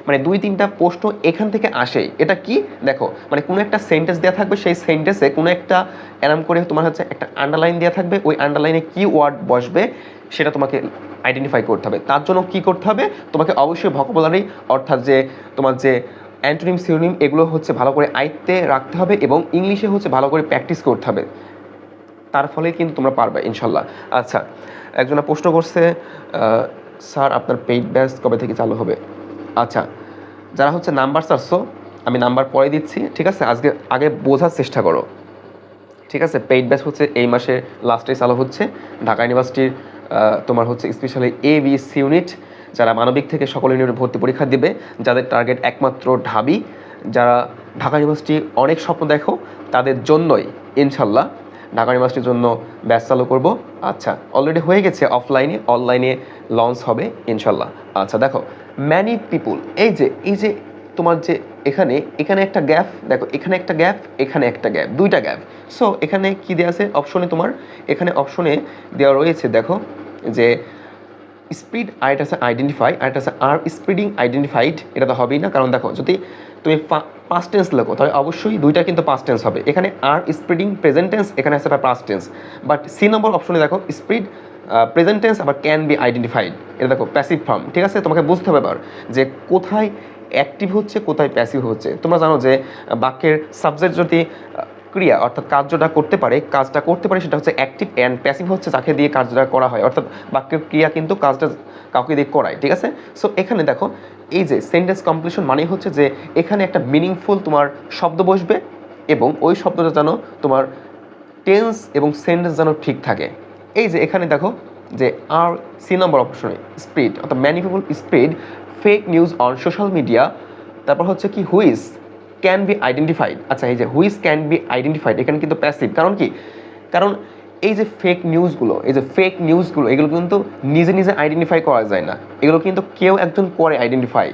Speaker 1: মানে 2-3টা প্রশ্ন এখান থেকে আসে। এটা কি দেখো, মানে কোনো একটা সেন্টেন্স দেওয়া থাকবে, সেই সেন্টেন্সে কোনো একটা এরম করে তোমার হচ্ছে একটা আন্ডারলাইন দেওয়া থাকবে, ওই আন্ডারলাইনে কি ওয়ার্ড বসবে সেটা তোমাকে আইডেন্টিফাই করতে হবে। তার জন্য কি করতে হবে? তোমাকে অবশ্যই ভোকাবুলারি, অর্থাৎ যে তোমার যে অ্যান্টোনিম, সিনোনিম, এগুলো হচ্ছে ভালো করে আয়ত্তে রাখতে হবে, এবং ইংলিশে হচ্ছে ভালো করে প্র্যাকটিস করতে হবে। তার ফলে কিন্তু তোমরা পারবে ইনশাল্লাহ। আচ্ছা, একজনে প্রশ্ন করছে স্যার আপনার পেইড ব্যাচ কবে থেকে চালু হবে? আচ্ছা, যারা হচ্ছে নাম্বার চাচ্ছ, আমি নাম্বার পরে দিচ্ছি, ঠিক আছে? আগে বোঝার চেষ্টা করো। ঠিক আছে, পেইড ব্যাচ হচ্ছে এই মাসের লাস্টে চালু হচ্ছে। ঢাকা ইউনিভার্সিটির তোমার হচ্ছে specially A B C unit, যারা মানবিক থেকে সকল ইউনিটে ভর্তি পরীক্ষা দিবে, যাদের টার্গেট একমাত্র ঢাবি, যারা ঢাকা ইউনিভার্সিটি অনেক স্বপ্ন দেখো, তাদের জন্যই ইনশাল্লাহ ঢাকা ইউনিভার্সিটির জন্য ব্যাচ চালু করব। আচ্ছা, অলরেডি হয়ে গেছে অফলাইনে, অনলাইনে লঞ্চ হবে ইনশাল্লাহ। আচ্ছা দেখো, ম্যানি পিপুল, এই যে তোমার যে এখানে একটা গ্যাপ, দেখো এখানে একটা গ্যাপ, এখানে একটা গ্যাপ, দুইটা গ্যাপ। সো এখানে কি দেওয়া আছে অপশনে, তোমার এখানে অপশনে দেওয়া রয়েছে, দেখো যে স্পিড, আরেকটা আছে আইডেন্টিফাই, আরেকটা আছে আর স্পিডিং আইডেন্টিফাইড। এটা তো হবেই না, কারণ দেখো যদি তুমি পাস্ট টেন্স লেখো তাহলে অবশ্যই দুইটা কিন্তু পাস্ট টেন্স হবে। এখানে আর স্পিডিং প্রেজেন্ট টেন্স, এখানে আছে পাস্ট টেন্স। বাট সি নম্বর অপশনে দেখো স্পিড প্রেজেন্ট টেন্স আবার ক্যান বি আইডেন্টিফাইড, এটা দেখো প্যাসিভ ফর্ম। ঠিক আছে, তোমাকে বুঝতে হবে এবার যে কোথায় অ্যাক্টিভ হচ্ছে কোথায় প্যাসিভ হচ্ছে। তোমরা জানো যে বাক্যের সাবজেক্ট যদি ক্রিয়া অর্থাৎ কার্যটা করতে পারে, সেটা হচ্ছে অ্যাক্টিভ, অ্যান্ড প্যাসিভ হচ্ছে যাকে দিয়ে কাজটা করা হয়, অর্থাৎ বাক্যের ক্রিয়া কিন্তু কাজটা কাউকে দিয়ে করায়। ঠিক আছে, সো এখানে দেখো এই যে সেন্টেন্স কমপ্লিশন মানে হচ্ছে যে এখানে একটা মিনিংফুল তোমার শব্দ বসবে এবং ওই শব্দটা যেন তোমার টেন্স এবং সেন্টেন্স যেন ঠিক থাকে। এই যে এখানে দেখো যে আর সি নম্বর অপশনে স্প্রেড, অর্থাৎ many people spread fake news on social media. তারপর হচ্ছে কি হুইজ ক্যান বি আইডেন্টিফাইড। আচ্ছা, এই যে হুইজ ক্যান বি আইডেন্টিফাইড এখানে কিন্তু প্যাসিভ। কারণ কি, কারণ এই যে ফেক নিউজগুলো, এগুলো কিন্তু নিজে নিজে আইডেন্টিফাই করা যায় না, এগুলো কিন্তু কেউ একজন করে আইডেন্টিফাই,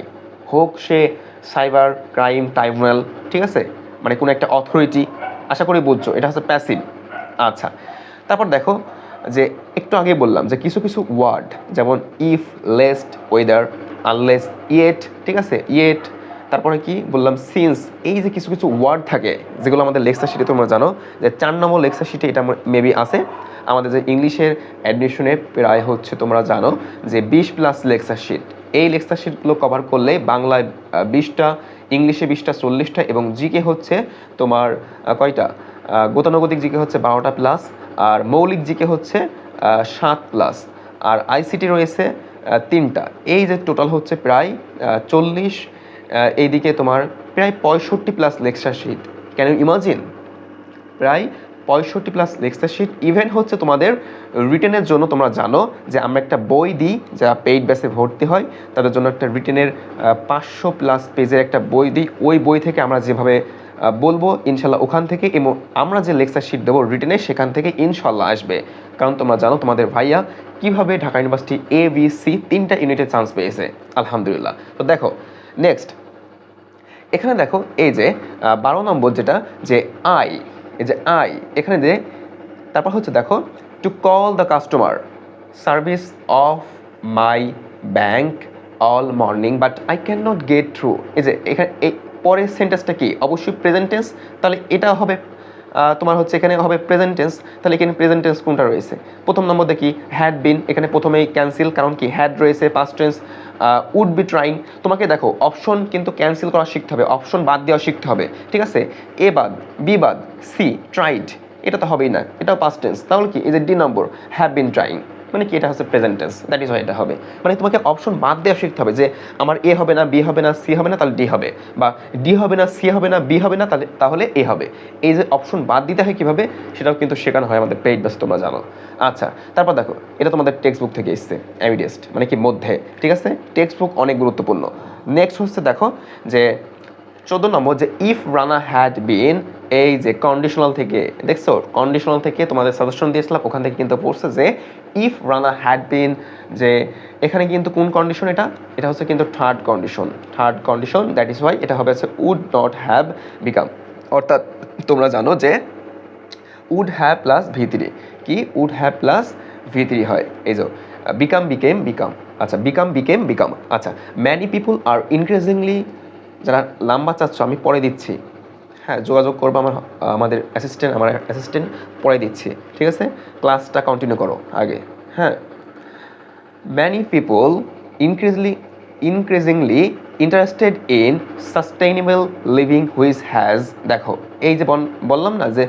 Speaker 1: হোক সে সাইবার ক্রাইম ট্রাইব্যুনাল, ঠিক আছে, মানে কোনো একটা অথরিটি। আশা করি বুঝছো, এটা হচ্ছে প্যাসিভ। আচ্ছা, তারপর দেখো যে একটু আগে বললাম যে কিছু কিছু ওয়ার্ড, যেমন if, lest, whether, unless, yet, ঠিক আছে, ইয়েট, তারপরে কি বললাম সিন্স, এই যে কিছু কিছু ওয়ার্ড থাকে যেগুলো আমাদের লেকচার শিটে তোমরা জানো যে 4 নম্বর লেকচার শিটে এটা মেবি আছে। আমাদের যে ইংলিশের অ্যাডমিশনে প্রায় হচ্ছে তোমরা জানো যে 20+ লেকচার শিট, এই লেকচার শিটগুলো কভার করলে বাংলায় 20টা, ইংলিশে 20টা, 40টা, এবং জিকে হচ্ছে তোমার কয়টা, গতানুগতিক জিকে হচ্ছে 12টা প্লাস, আর মৌলিক জিকে হচ্ছে 7+, আর আইসিটি রয়েছে 3টা। এই যে টোটাল হচ্ছে প্রায় 40, এইদিকে তোমার প্রায় 65+ lecture sheet. Can you imagine, প্রায় 65+ লেকচার শিট। ইভেন হচ্ছে তোমাদের রিটেনের জন্য তোমরা জানো যে আমরা একটা বই দিই, যারা পেইড ব্যাচে ভর্তি হয় তাদের জন্য একটা রিটেনের 500+ পেজের একটা বই দিই। ওই বই থেকে আমরা যেভাবে বলবো ইনশাল্লাহ ওখান থেকে, এবং আমরা যে লেকচার শিট দেবো রিটেনে সেখান থেকে ইনশাল্লাহ আসবে। কারণ তোমরা জানো তোমাদের ভাইয়া কীভাবে Dhaka university A B C 3টা ইউনিটে চান্স পেয়েছে, আলহামদুলিল্লাহ। তো দেখো নেক্সট, এখানে দেখো এই যে 12 নম্বর যেটা যে আই, এই যে আই এখানে যে, তারপর হচ্ছে দেখো to call the customer service of my bank all morning but I can not get through. এই যে এখানে এই পরের সেন্টেন্সটা কি, অবশ্যই প্রেজেন্ট টেন্স, তাহলে এটা হবে তোমার হচ্ছে এখানে হবে প্রেজেন্ট টেন্স। তাহলে এখানে প্রেজেন্ট টেন্স কোনটা রয়েছে, প্রথম নম্বর দেখি হ্যাড বিন, এখানে প্রথমেই ক্যান্সেল, কারণ কি হ্যাড রয়েছে, past tense. Would be trying, তোমাকে দেখো অপশন কিন্তু ক্যান্সেল করা শিখতে হবে, অপশন বাদ দেওয়া শিখতে হবে, ঠিক আছে। এ বাদ, বি বাদ, সি ট্রাইড, এটা তো হবেই না, এটাও পাস্ট টেন্স। তাহলে কি এই যে D number have been trying, মানে কি এটা হচ্ছে present tense, that is why এটা হবে। মানে তোমাকে অপশন বাদ দেওয়া শিখতে হবে যে আমার এ হবে না, বি হবে না, সি হবে না, তাহলে ডি হবে, বা ডি হবে না, সি হবে না, বি হবে না, তাহলে এ হবে। এই যে অপশন বাদ দিতে হয় কীভাবে সেটাও কিন্তু শেখানো হয় আমাদের পেইড ব্যাচ, তোমরা জানো। আচ্ছা, তারপর দেখো এটা তোমাদের টেক্সট বুক থেকে এসছে, এমিডিয়েস্ট মানে কি মধ্যে, ঠিক আছে, টেক্সট বুক অনেক গুরুত্বপূর্ণ। নেক্সট হচ্ছে দেখো যে 14 নম্বর যে ইফ রানা হ্যাড বিন, এই যে কন্ডিশনাল থেকে দেখছো, কন্ডিশনাল থেকে তোমাদের সাজেশন দিয়েছিলাম, ওখান থেকে কিন্তু পড়ছে যে ইফ রানা হ্যাড বিন, যে এখানে কিন্তু কোন কন্ডিশন, এটা হচ্ছে কিন্তু third condition, that is Y এটা হবে হচ্ছে উড নট হ্যাভ বিকাম। অর্থাৎ তোমরা জানো যে উড হ্যাভ প্লাস ভি3, কি উড হ্যাভ প্লাস ভি3 হয়, এই যে বিকাম বিকেম বিকাম। আচ্ছা, বিকাম বিকেম বিকাম। আচ্ছা, ম্যানি পিপুল আর ইনক্রিজিংলি, যারা নাম্বার চাচ্ছ আমি পরে দিচ্ছি, হ্যাঁ যোগাযোগ করবো আমাদের অ্যাসিস্ট্যান্ট পরে দিচ্ছি, ঠিক আছে, ক্লাসটা কন্টিনিউ করো আগে। হ্যাঁ, many people increasingly interested in sustainable living which has, দেখো এই যে বললাম না যে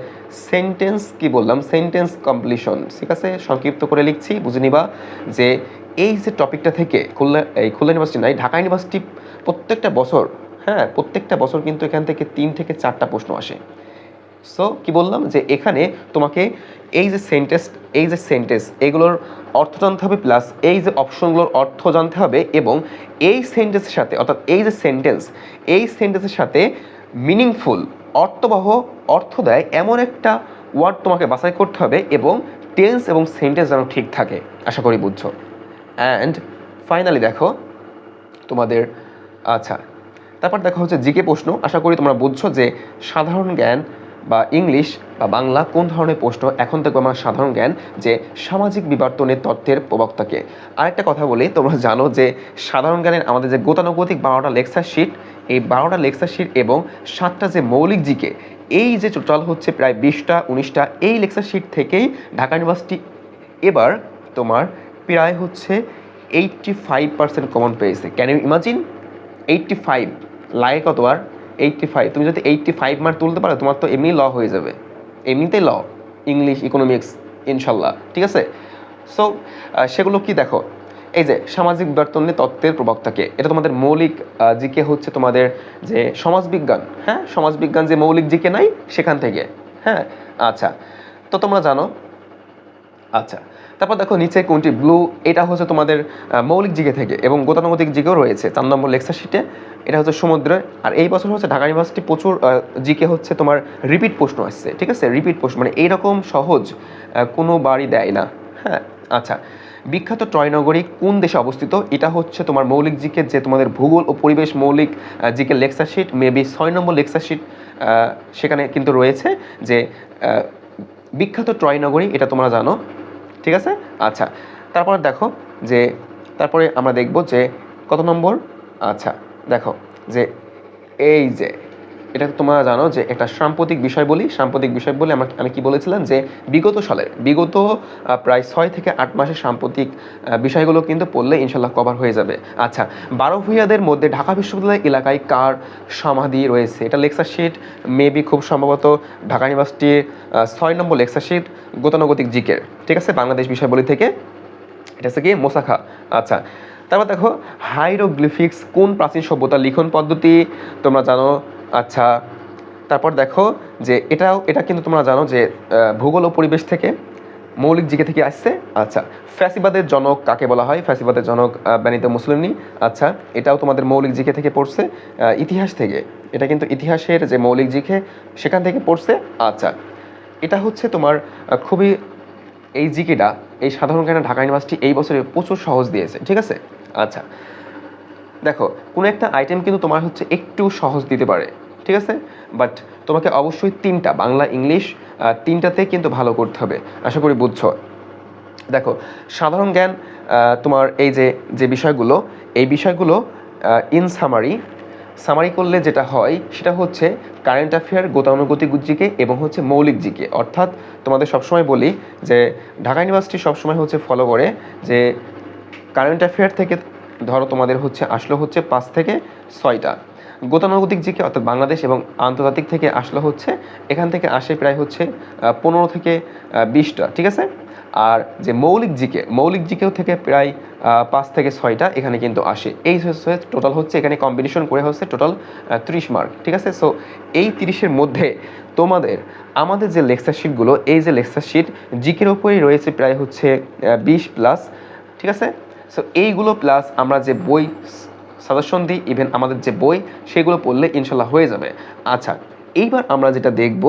Speaker 1: সেন্টেন্স, কি বললাম, সেন্টেন্স কমপ্লিশন, ঠিক আছে, সংক্ষিপ্ত করে লিখছি বুঝে নিবা যে এই যে টপিকটা থেকে খুলনা ইউনিভার্সিটি নাই, ঢাকা ইউনিভার্সিটি প্রত্যেকটা বছর কিন্তু এখান থেকে 3 থেকে 4টা প্রশ্ন আসে। সো কি বললাম যে এখানে তোমাকে এই যে সেন্টেন্স এগুলোর অর্থ জানতে হবে, প্লাস এই যে অপশনগুলোর অর্থ জানতে হবে, এবং এই সেন্টেন্সের সাথে অর্থাৎ এই যে সেন্টেন্সের সাথে মিনিংফুল অর্থবহ অর্থ দেয় এমন একটা ওয়ার্ড তোমাকে বাছাই করতে হবে, এবং টেন্স এবং সেন্টেন্স যেন ঠিক থাকে। আশা করি বুঝছো। অ্যান্ড ফাইনালি দেখো তোমাদের, আচ্ছা তারপর দেখো হচ্ছে জিকে প্রশ্ন। আশা করি তোমরা বুঝছো যে সাধারণ জ্ঞান বা ইংলিশ বা বাংলা কোন ধরনের প্রশ্ন। এখন দেখবো আমার সাধারণ জ্ঞান, যে সামাজিক বিবর্তনের তত্ত্বের প্রবক্তাকে। আরেকটা কথা বলি, তোমরা জানো যে সাধারণ জ্ঞানের আমাদের যে গতানুগতিক 12টা লেকচার শিট, এই 12টা লেকচার শিট এবং 7টা যে মৌলিক জিকে, এই যে টোটাল হচ্ছে প্রায় 20টা 19টা এই লেকচার শিট থেকেই ঢাকা ইউনিভার্সিটি এবার তোমার প্রায় হচ্ছে 85% কমন পেয়েছে। ক্যান ইউ ইমাজিন 85 লাগে কত আর 85। তুমি যদি 85 মার্ক তুলতে পারো তোমার তো এমনি ল হয়ে যাবে, এমনিতেই ল, ইংলিশ ইকোনমিক্স ইনশাল্লাহ, ঠিক আছে। সো সেগুলো কি দেখো, এই যে সামাজিক বিবর্তনের তত্ত্বের প্রবক্তাকে, এটা তোমাদের মৌলিক জিকে হচ্ছে তোমাদের যে সমাজবিজ্ঞান, হ্যাঁ সমাজবিজ্ঞান যে মৌলিক জিকে নাই সেখান থেকে, হ্যাঁ আচ্ছা। তো তোমরা জানো, আচ্ছা তারপর দেখো নিচে কোনটি ব্লু, এটা হচ্ছে তোমাদের মৌলিক জিকে থেকে, এবং গতানুগতিক জিকেও রয়েছে 4 নম্বর লেকচার শিটে। এটা হচ্ছে সমুদ্রের। আর এই বছর হচ্ছে ঢাকা ইউনিভার্সিটি প্রচুর জিকে হচ্ছে তোমার রিপিট প্রশ্ন আসছে, ঠিক আছে, রিপিট প্রশ্ন, মানে এইরকম সহজ কোনো বারই দেয় না, হ্যাঁ আচ্ছা। বিখ্যাত ট্রয় নগরী কোন দেশে অবস্থিত, এটা হচ্ছে তোমার মৌলিক জিকে যে তোমাদের ভূগোল ও পরিবেশ মৌলিক জিকে লেকচার শিট, মেবি 6 নম্বর লেকচার শিট, সেখানে কিন্তু রয়েছে যে বিখ্যাত ট্রয় নগরী, এটা তোমরা জানো, ঠিক আছে আচ্ছা। তারপরে দেখো যে তারপরে আমরা দেখব যে কত নম্বর, আচ্ছা দেখো যে এই যে এটা তোমরা জানো যে একটা সাম্প্রতিক বিষয় বলি, আমি কি বলেছিলাম যে বিগত প্রায় 6 থেকে 8 মাসের সাম্প্রতিক বিষয়গুলো কিন্তু পড়লে ইনশাল্লাহ কভার হয়ে যাবে। আচ্ছা, 12 ভূঁইয়াদের মধ্যে ঢাকা বিশ্ববিদ্যালয় এলাকায় কার সমাধি রয়েছে, এটা লেকচার শিট, মেবি খুব সম্ভবত ঢাকা ইউনিভার্সিটির 6 নম্বর লেকচার শিট গতানুগতিক জিকের, ঠিক আছে, বাংলাদেশ বিষয়বলি থেকে, এটা হচ্ছে কি মোসাখা। আচ্ছা তারপর দেখো হাইরোগ্লিফিক্স কোন প্রাচীন সভ্যতার লিখন পদ্ধতি, তোমরা জানো, আচ্ছা। তারপর দেখো যে এটা কিন্তু তোমরা জানো যে ভূগোল ও পরিবেশ থেকে মৌলিক জিকে থেকে আসছে। আচ্ছা, ফ্যাসিবাদের জনক কাকে বলা হয়, ফ্যাসিবাদের জনক বেনিতো মুসোলিনি। আচ্ছা, এটাও তোমাদের মৌলিক জিকে থেকে পড়ছে, ইতিহাস থেকে, এটা কিন্তু ইতিহাসের যে মৌলিক জিকে সেখান থেকে পড়ছে। আচ্ছা, এটা হচ্ছে তোমার খুবই এই জিকেটা, এই সাধারণ জ্ঞানে ঢাকা ইউনিভার্সিটি এই বছরে প্রচুর সহজ দিয়েছে, ঠিক আছে। আচ্ছা দেখো কোনো একটা আইটেম কিন্তু তোমার হচ্ছে একটু সহজ দিতে পারে, ঠিক আছে, বাট তোমাকে অবশ্যই 3টা বাংলা ইংলিশ 3টাতে কিন্তু ভালো করতে হবে। আশা করি বুঝছো। দেখো সাধারণ জ্ঞান তোমার এই যে বিষয়গুলো, এই বিষয়গুলো ইন সামারি করলে যেটা হয় সেটা হচ্ছে কারেন্ট অ্যাফেয়ার, গতানুগতিক জিকে এবং হচ্ছে মৌলিক জিকে। অর্থাৎ তোমাদের সবসময় বলি যে ঢাকা ইউনিভার্সিটি সবসময় হচ্ছে ফলো করে যে কারেন্ট অ্যাফেয়ার থেকে ধরো তোমাদের হচ্ছে আসলো হচ্ছে 5 থেকে 6টা, গতানুগতিক জিকে অর্থাৎ বাংলাদেশ এবং আন্তর্জাতিক থেকে আসলো হচ্ছে এখান থেকে আসে প্রায় হচ্ছে 15 থেকে 20টা, ঠিক আছে। আর যে মৌলিক জিকেও থেকে প্রায় 5 থেকে 6টা এখানে কিন্তু আসে। এই হচ্ছে টোটাল হচ্ছে এখানে কম্বিনেশন করে হচ্ছে টোটাল 30 মার্ক, ঠিক আছে। সো এই 30-এর মধ্যে তোমাদের আমাদের যে লেকচার শিটগুলো, এই যে লেকচার শিট জিকের ওপরেই রয়েছে প্রায় হচ্ছে 20+, ঠিক আছে। সো এইগুলো প্লাস আমরা যে বই সাজেশন দিই, ইভেন আমাদের যে বই সেগুলো পড়লে ইনশাল্লাহ হয়ে যাবে। আচ্ছা এইবার আমরা যেটা দেখব,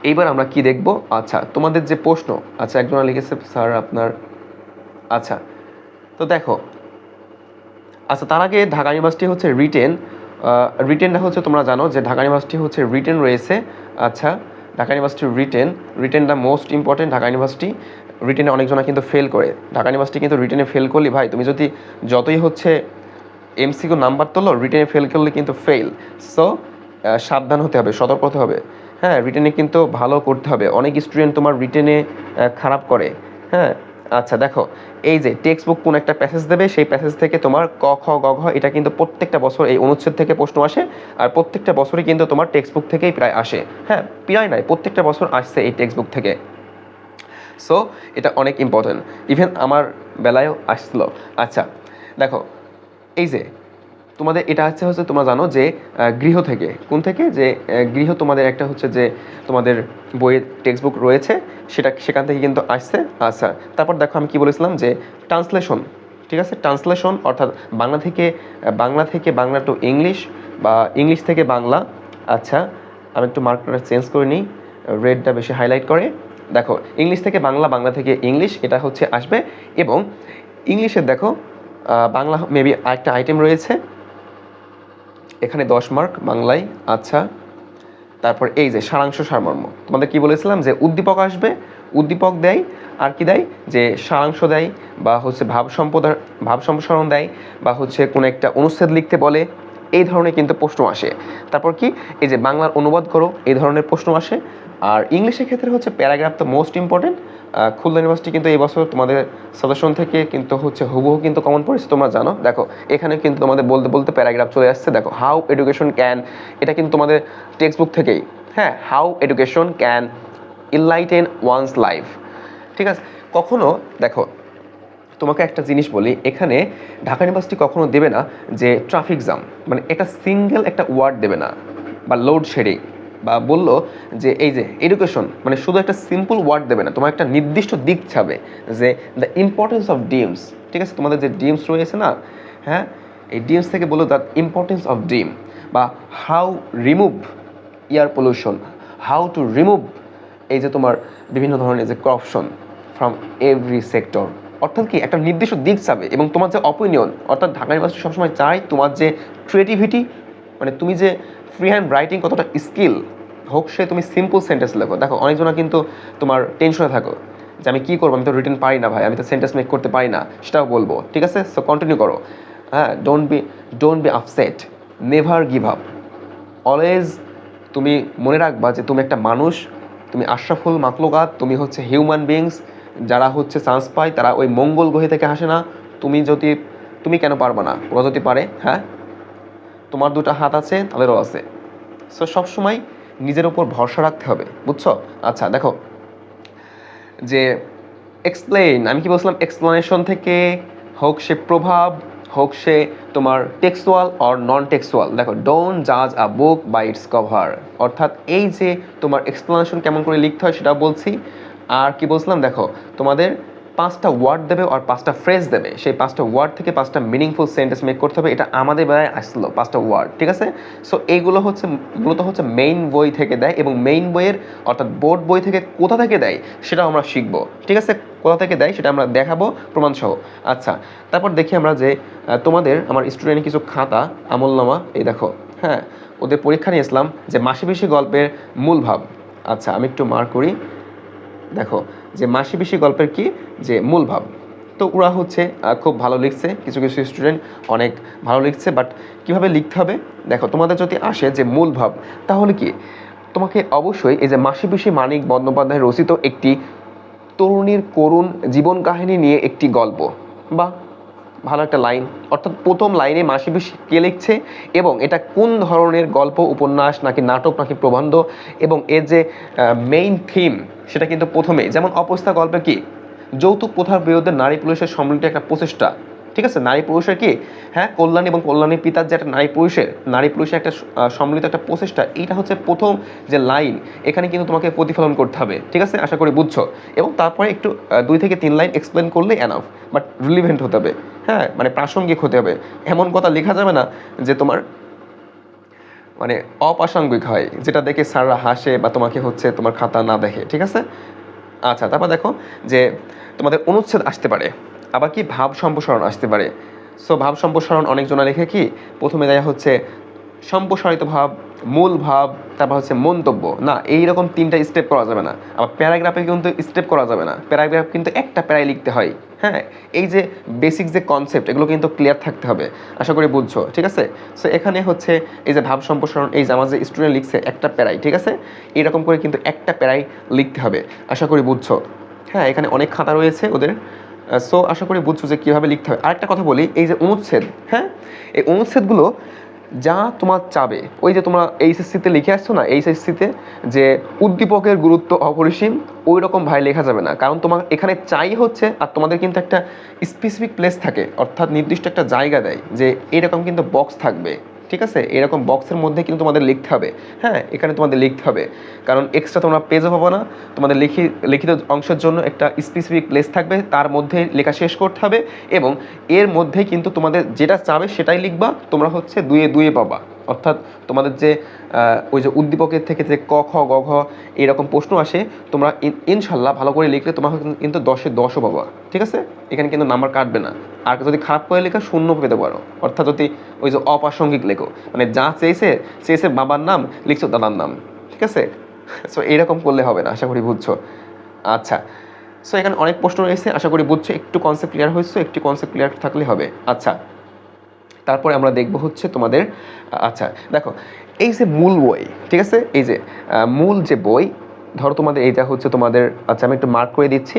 Speaker 1: এইবার আমরা কি দেখব, আচ্ছা তোমাদের যে প্রশ্ন, আচ্ছা একজন লিখেছে স্যার আপনার, আচ্ছা তো দেখো, আচ্ছা তার আগে ঢাকা ইউনিভার্সিটি হচ্ছে রিটেনটা হচ্ছে তোমরা জানো যে ঢাকা ইউনিভার্সিটি হচ্ছে রিটেন রয়েছে। আচ্ছা ঢাকা ইউনিভার্সিটির রিটেনটা মোস্ট ইম্পর্টেন্ট। ঢাকা ইউনিভার্সিটি রিটেনে অনেকজনা কিন্তু ফেল করে, ঢাকা ইউনিভার্সিটি কিন্তু রিটেনে ফেল করলি ভাই তুমি যদি যতই হচ্ছে এমসিকিউ নাম্বার তোলো, রিটেনে ফেল করলে কিন্তু ফেল। সো সাবধান হতে হবে, সতর্ক হতে হবে, হ্যাঁ রিটেনে কিন্তু ভালো করতে হবে। অনেক স্টুডেন্ট তোমার রিটেনে খারাপ করে, হ্যাঁ আচ্ছা দেখো এই যে টেক্সট বুক কোন একটা প্যাসেজ দেবে, সেই প্যাসেজ থেকে তোমার ক খ গ ঘ এটা কিন্তু প্রত্যেকটা বছর এই অনুচ্ছেদ থেকে প্রশ্ন আসে, আর প্রত্যেকটা বছরই কিন্তু তোমার টেক্সট বুক থেকেই প্রায় আসে, হ্যাঁ প্রায় নয় প্রত্যেকটা বছর আসছে এই টেক্সট বুক থেকে। সো এটা অনেক ইম্পর্টেন্ট, ইভেন আমার বেলায়ও আসছিল। আচ্ছা দেখো এই যে তোমাদের এটা হচ্ছে তোমরা জানো যে গৃহ থেকে, কোন থেকে, যে গৃহ তোমাদের একটা হচ্ছে যে তোমাদের বইয়ের টেক্সট বুক রয়েছে, সেখান থেকে কিন্তু আসছে। আচ্ছা, তারপর দেখো আমি কি বলেছিলাম যে ট্রান্সলেশন, ঠিক আছে, ট্রান্সলেশন অর্থাৎ বাংলা থেকে বাংলা টু ইংলিশ বা ইংলিশ থেকে বাংলা। আচ্ছা, আমি একটু মার্কটা চেঞ্জ করে নিই, রেডটা বেশি হাইলাইট করে। দেখো, ইংলিশ থেকে বাংলা, বাংলা থেকে ইংলিশ, এটা হচ্ছে আসবে। এবং ইংলিশের দেখো বাংলা মেবি আরেকটা আইটেম রয়েছে এখানে 10 মার্ক বাংলায়। আচ্ছা, তারপর এই যে সারাংশ সারমর্ম, তোমাদের কি বলেছিলাম যে উদ্দীপক আসবে, উদ্দীপক দেয়, আর কি দেয় যে সারাংশ দেয়, বা হচ্ছে ভাব সম্প্রসারণ দেয়, বা হচ্ছে কোনো একটা অনুচ্ছেদ লিখতে বলে, এই ধরনের কিন্তু প্রশ্ন আসে। তারপর কি, এই যে বাংলার অনুবাদ করো, এই ধরনের প্রশ্ন আসে। আর ইংলিশের ক্ষেত্রে হচ্ছে প্যারাগ্রাফ তো মোস্ট ইম্পর্টেন্ট। খুলনা ইউনিভার্সিটি কিন্তু এই বছর তোমাদের সাজেশন থেকে কিন্তু হচ্ছে হুবহু কিন্তু কমন পড়েছে, তোমরা জানো। দেখো এখানে কিন্তু তোমাদের বলতে বলতে প্যারাগ্রাফ চলে আসছে। দেখো, হাউ এডুকেশন ক্যান, এটা কিন্তু তোমাদের টেক্সট বুক থেকেই, হ্যাঁ, how education can enlighten one's life, ঠিক আছে। কখনো দেখো, তোমাকে একটা জিনিস বলি, এখানে ঢাকা ইউনিভার্সিটি কখনো দেবে না যে ট্রাফিক জ্যাম, মানে একটা সিঙ্গেল একটা ওয়ার্ড দেবে না, বা লোডশেডিং, বা বললো যে এই যে এডুকেশন, মানে শুধু একটা সিম্পল ওয়ার্ড দেবে না, তোমার একটা নির্দিষ্ট দিক ছাবে যে দ্য ইম্পর্টেন্স অফ ডিমস, ঠিক আছে, তোমাদের যে ডিমস রয়েছে না, হ্যাঁ, এই ডিমস থেকে বললো দ্য ইম্পর্টেন্স অফ ডিম, বা how remove air pollution, how to remove এই যে তোমার বিভিন্ন ধরনের যে করপশন ফ্রম এভরি সেক্টর, অর্থাৎ কি একটা নির্দিষ্ট দিক চাবে। এবং তোমার যে অপিনিয়ন, অর্থাৎ ঢাকা ইউনিভার্সিটি সবসময় চাই তোমার যে ক্রিয়েটিভিটি, মানে তুমি যে ফ্রি হ্যান্ড রাইটিং কতটা স্কিল হোক, সে তুমি সিম্পল সেন্টেন্স লেখো। দেখো অনেকজনা কিন্তু তোমার টেনশনে থাকো যে আমি কী করবো, আমি তো রিটেন পারি না ভাই, আমি তো সেন্টেন্স মেক করতে পারি না, সেটাও বলবো, ঠিক আছে। সো কন্টিনিউ করো, হ্যাঁ, don't be upset, never give up, always তুমি মনে রাখবা যে তুমি একটা মানুষ, তুমি আশরাফুল মাখলুকাত, তুমি হচ্ছে হিউম্যান বিংস। যারা হচ্ছে চান্স পায় তারা ওই মঙ্গল গ্রহে থেকে আসে না। তুমি কেন পারবা না, ওরা যদি পারে, হ্যাঁ, তোমার দুটো হাত আছে, তাদেরও আছে। সো সবসময় নিজের উপর ভরসা রাখতে হবে, বুঝছো। আচ্ছা দেখো, যে এক্সপ্লেইন, আমি কি বলছিলাম, এক্সপ্লেনেশন থেকে হোক সে প্রভাব, হোক সে তোমার টেক্সচুয়াল অর নন টেক্সচুয়াল। দেখো, ডোন্ট জাজ আ বুক বাই ইটস কভার, অর্থাৎ এই যে তোমার এক্সপ্লেনেশন কেমন করে লিখতে হয় সেটা বলছি। আর কি বলছিলাম, দেখো তোমাদের 5টা ওয়ার্ড দেবে আর 5টা ফ্রেজ দেবে, সেই 5টা ওয়ার্ড থেকে 5টা মিনিংফুল সেন্টেন্স মেক করতে হবে। এটা আমাদের বেলায় আসলো 5টা ওয়ার্ড, ঠিক আছে। সো এইগুলো হচ্ছে মূলত হচ্ছে মেইন বই থেকে দেয়, এবং মেইন বইয়ের অর্থাৎ বোর্ড বই থেকে কোথা থেকে দেয় সেটাও আমরা শিখবো, ঠিক আছে। কোথা থেকে দেয় সেটা আমরা দেখাবো প্রমাণসহ। আচ্ছা, তারপর দেখি আমরা যে তোমাদের আমার স্টুডেন্টের কিছু খাতা আমলনামা, এই দেখো, হ্যাঁ, ওদের পরীক্ষা নিয়ে আসলাম যে মাসিপিসি গল্পের মূল ভাব। আচ্ছা, আমি একটু মার্ক করি। দেখো যে মাসিপিসি গল্পের কি যে মূল ভাব, তো ওরা হচ্ছে খুব ভালো লিখছে, কিছু কিছু স্টুডেন্ট অনেক ভালো লিখছে, বাট কীভাবে লিখতে হবে দেখো, তোমাদের যদি আসে যে মূল ভাব, তাহলে কি তোমাকে অবশ্যই এই যে মাসিপিসি মানিক বন্দ্যোপাধ্যায় রচিত একটি তরুণীর করুণ জীবন কাহিনী নিয়ে একটি গল্প, বা ভালো একটা লাইন, অর্থাৎ প্রথম লাইনে মাসিপিসি কে লিখছে, এবং এটা কোন ধরনের গল্প, উপন্যাস নাকি নাটক নাকি প্রবন্ধ, এবং এর যে মেইন থিম সেটা কিন্তু প্রথমেই, যেমন অপস্থা গল্পে কি যৌতুক প্রথার বিরুদ্ধে নারী পুরুষের সম্মিলিত একটা প্রচেষ্টা, ঠিক আছে, নারী পুরুষের কি, হ্যাঁ, কল্যাণ এবং কল্যাণীর পিতার যে একটা নারী পুরুষের একটা সম্মিলিত একটা প্রচেষ্টা, এইটা হচ্ছে প্রথম যে লাইন, এখানে কিন্তু তোমাকে প্রতিফলন করতে হবে, ঠিক আছে, আশা করি বুঝছো। এবং তারপরে একটু 2 থেকে 3 লাইন এক্সপ্লেন করলে এনাফ, বাট রিলিভেন্ট হতে হবে, হ্যাঁ, মানে প্রাসঙ্গিক হতে হবে। এমন কথা লেখা যাবে না যে তোমার মানে অপ্রাসঙ্গিক হয়, যেটা দেখে স্যাররা হাসে বা তোমাকে হচ্ছে তোমার খাতা না দেখে, ঠিক আছে। আচ্ছা, তারপর দেখো যে তোমাদের অনুচ্ছেদ আসতে পারে, আবার কি ভাব সম্প্রসারণ আসতে পারে। সো ভাব সম্প্রসারণ অনেকজনা লেখে কি, প্রথমে দেয়া হচ্ছে সম্প্রসারিত ভাব, মূল ভাব, তারপর হচ্ছে মন্তব্য, না এইরকম 3টা স্টেপ করা যাবে না। আবার প্যারাগ্রাফে কিন্তু স্টেপ করা যাবে না, প্যারাগ্রাফ কিন্তু একটা প্যারায় লিখতে হয়, হ্যাঁ। এই যে বেসিক যে কনসেপ্ট, এগুলো কিন্তু ক্লিয়ার থাকতে হবে, আশা করি বুঝছো, ঠিক আছে। সো এখানে হচ্ছে এই যে ভাব সম্প্রসারণ, এই যে আমার যে স্টুডেন্ট লিখছে একটা প্যারাই, ঠিক আছে, এইরকম করে কিন্তু একটা প্যারাই লিখতে হবে, আশা করি বুঝছো। হ্যাঁ, এখানে অনেক খাতা রয়েছে ওদের, সো আশা করি বুঝছো যে কীভাবে লিখতে হবে। আরেকটা কথা বলি, এই যে অনুচ্ছেদ, হ্যাঁ, এই অনুচ্ছেদগুলো যা তোমার চাবে, ওই যে তোমরা এইচএসসিতে লিখে আসছো না, এইচএসসিতে যে উদ্দীপকের গুরুত্ব অপরিসীম, ওই রকম ভাই লেখা যাবে না। কারণ তোমার এখানে চাই হচ্ছে, আর তোমাদের কিন্তু একটা স্পেসিফিক প্লেস থাকে, অর্থাৎ নির্দিষ্ট একটা জায়গা দেয় যে এরকম কিন্তু বক্স থাকবে, ঠিক আছে? এরকম বক্সের মধ্যে কিন্তু তোমাদের লিখতে হবে। হ্যাঁ, এখানে তোমাদের লিখতে হবে, কারণ এক্সট্রা তোমরা পেজও পাবো না। তোমাদের লিখিত অংশের জন্য একটা স্পেসিফিক প্লেস থাকবে, তার মধ্যে লেখা শেষ করতে হবে, এবং এর মধ্যে কিন্তু তোমাদের যেটা চাবে সেটাই লিখবা। তোমরা হচ্ছে দুয়ে দুয়ে পাবা, অর্থাৎ তোমাদের যে ওই যে উদ্দীপকের থেকে যে ক খ গ ঘ এরকম প্রশ্ন আসে, তোমরা ইনশাল্লাহ ভালো করে লিখলে তোমরা কিন্তু 10-এ 10ও পাবা, ঠিক আছে? এখানে কিন্তু নাম্বার কাটবে না। আর যদি খারাপ করে লেখা শূন্য পেতে পারো, অর্থাৎ যদি ওই যে অপ্রাসঙ্গিক লেখো, মানে যা চেয়েছে বাবার নাম, লিখছো দাদার নাম, ঠিক আছে? সো এইরকম করলে হবে না, আশা করি বুঝছো। আচ্ছা, সো এখানে অনেক প্রশ্ন রয়েছে, আশা করি বুঝছো, একটু কনসেপ্ট ক্লিয়ার হয়েছে, একটু কনসেপ্ট ক্লিয়ার থাকলে হবে। আচ্ছা, তারপরে আমরা দেখব হচ্ছে তোমাদের, আচ্ছা দেখো, এই যে মূল বই, ঠিক আছে, এই যে মূল যে বই, ধরো তোমাদের এইটা হচ্ছে তোমাদের, আচ্ছা আমি একটু মার্ক করে দিচ্ছি।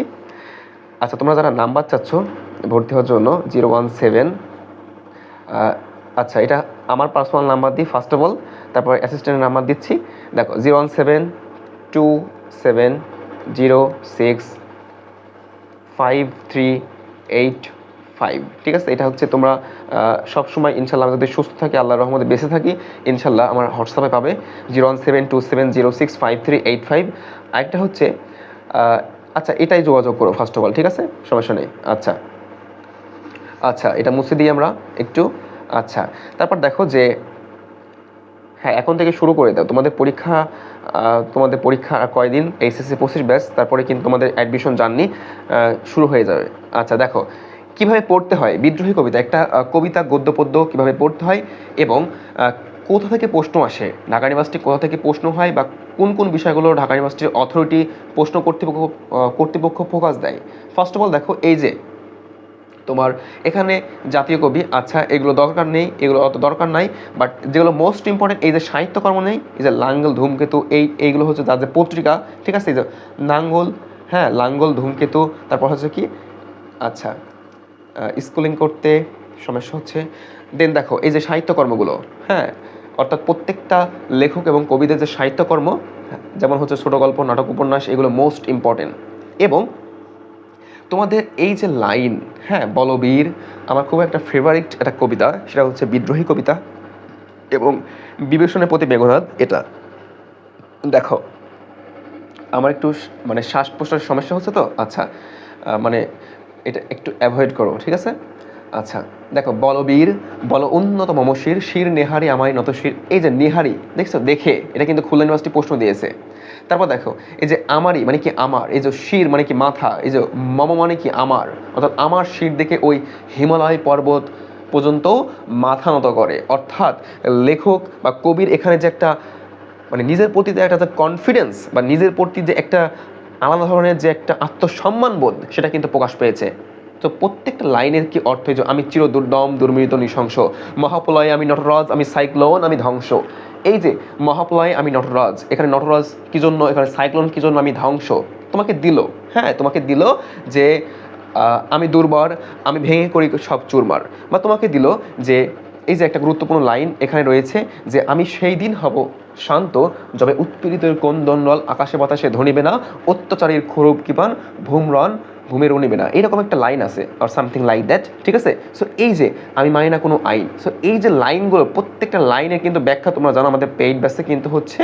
Speaker 1: আচ্ছা, তোমরা যারা নাম্বার চাচ্ছ ভর্তি হওয়ার জন্য 017, আচ্ছা এটা আমার পার্সোনাল নাম্বার দিই ফার্স্ট অফ অল, তারপর অ্যাসিস্ট্যান্টের নাম্বার দিচ্ছি। দেখো 01727065385, ঠিক আছে? এটা হচ্ছে তোমরা সবসময় ইনশাল্লাহ যদি সুস্থ থাকি, আল্লাহর রহমতে বেঁচে থাকি, ইনশাল্লাহ আমার হোয়াটসঅ্যাপে পাবে 01727065385। আরেকটা হচ্ছে আচ্ছা এটাই যোগাযোগ করো ফার্স্ট অফ অল, ঠিক আছে, সমস্যা নেই। আচ্ছা আচ্ছা, এটা মুছে দিই আমরা একটু। আচ্ছা, তারপর দেখো যে হ্যাঁ, এখন থেকে শুরু করে দাও তোমাদের পরীক্ষা আর কয়দিন, এইচএসসি 25 ব্যাচ, তারপরে কিন্তু তোমাদের অ্যাডমিশন জার্নি শুরু হয়ে যাবে। আচ্ছা দেখো কিভাবে পড়তে হয় বিদ্রোহী কবিতা, একটা কবিতা গদ্য পদ্য কীভাবে পড়তে হয়, এবং কোথা থেকে প্রশ্ন আসে, ঢাকা ইউনিভার্সিটি কোথা থেকে প্রশ্ন হয়, বা কোন কোন বিষয়গুলো ঢাকা ইউনিভার্সিটির অথরিটি প্রশ্ন কর্তৃপক্ষ ফোকাস দেয়। ফার্স্ট অফ অল দেখো, এই যে তোমার এখানে জাতীয় কবি, আচ্ছা এগুলো দরকার নেই, এগুলো অত দরকার নাই, বাট যেগুলো মোস্ট ইম্পর্টেন্ট, এই যে সাহিত্যকর্ম নেই, এই যে লাঙ্গল ধূমকেতু, এইগুলো হচ্ছে যাদের পত্রিকা, ঠিক আছে, এই যে নাঙ্গল, হ্যাঁ লাঙ্গল ধূমকেতু, তারপর হচ্ছে কি, আচ্ছা স্কুলিং করতে সমস্যা হচ্ছে। দেন দেখো এই যে সাহিত্যকর্মগুলো, হ্যাঁ অর্থাৎ প্রত্যেকটা লেখক এবং কবিদের যে সাহিত্যকর্ম, যেমন হচ্ছে ছোট গল্প, নাটক, উপন্যাস, এগুলো মোস্ট ইম্পর্টেন্ট। এবং তোমাদের এই যে লাইন, হ্যাঁ বলবীর, আমার খুব একটা ফেভারিট একটা কবিতা, সেটা হচ্ছে বিদ্রোহী কবিতা, এবং বিবেচনের প্রতি মেঘনাদ। এটা দেখো আমার একটু মানে শ্বাস প্রশ্বাসের সমস্যা হচ্ছে তো, আচ্ছা মানে এটা একটু অ্যাভয়েড করো, ঠিক আছে? আচ্ছা দেখো, বলবীর বল উন্নত মমশির, শির নেহারি আমায় নত শির, এই যে নেহারি দেখছো, দেখে এটা কিন্তু খুলনা ইউনিভার্সিটি প্রশ্ন দিয়েছে। তারপর দেখো এই যে আমারই মানে কি আমার, এই যে শির মানে কি মাথা, এই যে মম মানে কি আমার, অর্থাৎ আমার শির দেখে ওই হিমালয় পর্বত পর্যন্ত মাথা নত করে, অর্থাৎ লেখক বা কবির এখানে যে একটা মানে নিজের প্রতি যে একটা কনফিডেন্স, বা নিজের প্রতি যে একটা আলাদা ধরনের যে একটা আত্মসম্মান বোধ, সেটা কিন্তু প্রকাশ পেয়েছে। তো প্রত্যেকটা লাইনের কি অর্থ, যে আমি চির দুর্দম দুর্মৃত নৃশংস, মহাপ্রলয়ে আমি নটরাজ, আমি সাইক্লোন, আমি ধ্বংস। এই যে মহাপ্রলয়ে আমি নটরাজ, এখানে নটরাজ কি জন্য, এখানে সাইক্লোন কি জন্য, আমি ধ্বংস তোমাকে দিল, হ্যাঁ তোমাকে দিল যে আমি দুর্বর, আমি ভেঙে করি সব চুরমার, বা তোমাকে দিল যে এই যে একটা গুরুত্বপূর্ণ লাইন এখানে রয়েছে, যে আমি সেই দিন হব শান্ত, যবে উৎপীড়িতের কোন্দণ্ডল আকাশে বাতাসে ধনিবে না, অত্যাচারীর ক্ষোভ কৃপান ভূমরণ ভূমের নিবে না, এরকম একটা লাইন আছে, আর সামথিং লাইক দ্যাট, ঠিক আছে? সো এই যে আমি মানি না কোনো আইন, সো এই যে লাইনগুলো, প্রত্যেকটা লাইনের কিন্তু ব্যাখ্যা তোমরা জানো, আমাদের পেইড ব্যাসে কিন্তু হচ্ছে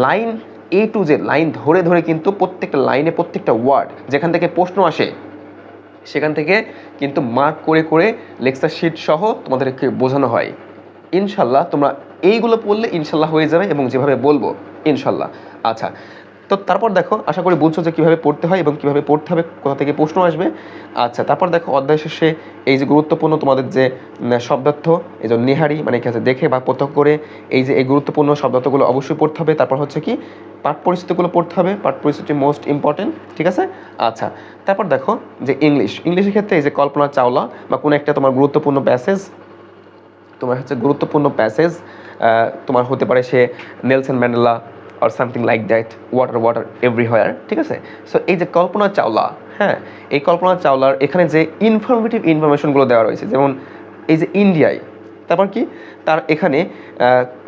Speaker 1: line A to Z, line ধরে ধরে কিন্তু প্রত্যেকটা লাইনে প্রত্যেকটা ওয়ার্ড যেখান থেকে প্রশ্ন আসে, সেখান থেকে কিন্তু মার্ক করে করে লেকচার শিট সহ তোমাদেরকে বোঝানো হয়। ইনশাল্লাহ তোমরা এইগুলো পড়লে ইনশাল্লাহ হয়ে যাবে, এবং যেভাবে বলবো ইনশাল্লাহ। আচ্ছা, তো তারপর দেখো, আশা করি বুঝছো যে কীভাবে পড়তে হয় এবং কীভাবে পড়তে হবে, কোথা থেকে প্রশ্ন আসবে। আচ্ছা, তারপর দেখো অধ্যায় শেষে এই যে গুরুত্বপূর্ণ তোমাদের যে শব্দার্থ, এই যে নেহারি মানে কি আছে দেখে বা প্রত্যক্ষ করে, এই যে এই গুরুত্বপূর্ণ শব্দার্থগুলো অবশ্যই পড়তে হবে। তারপর হচ্ছে কি পাঠ পরিস্থিতিগুলো পড়তে হবে, পাঠ পরিস্থিতি মোস্ট ইম্পর্টেন্ট, ঠিক আছে? আচ্ছা, তারপর দেখো যে ইংলিশের ক্ষেত্রে এই যে কল্পনা চাওলা বা কোনো একটা তোমার গুরুত্বপূর্ণ প্যাসেজ, তোমার হচ্ছে গুরুত্বপূর্ণ প্যাসেজ তোমার হতে পারে সে Nelson Mandela or something like that, water everywhere, ঠিক আছে? সো এই যে কল্পনা চাওলা, হ্যাঁ এই কল্পনা চাওলার এখানে যে ইনফরমেশনগুলো দেওয়া রয়েছে, যেমন এই যে ইন্ডিয়ায় তারপর কি তার এখানে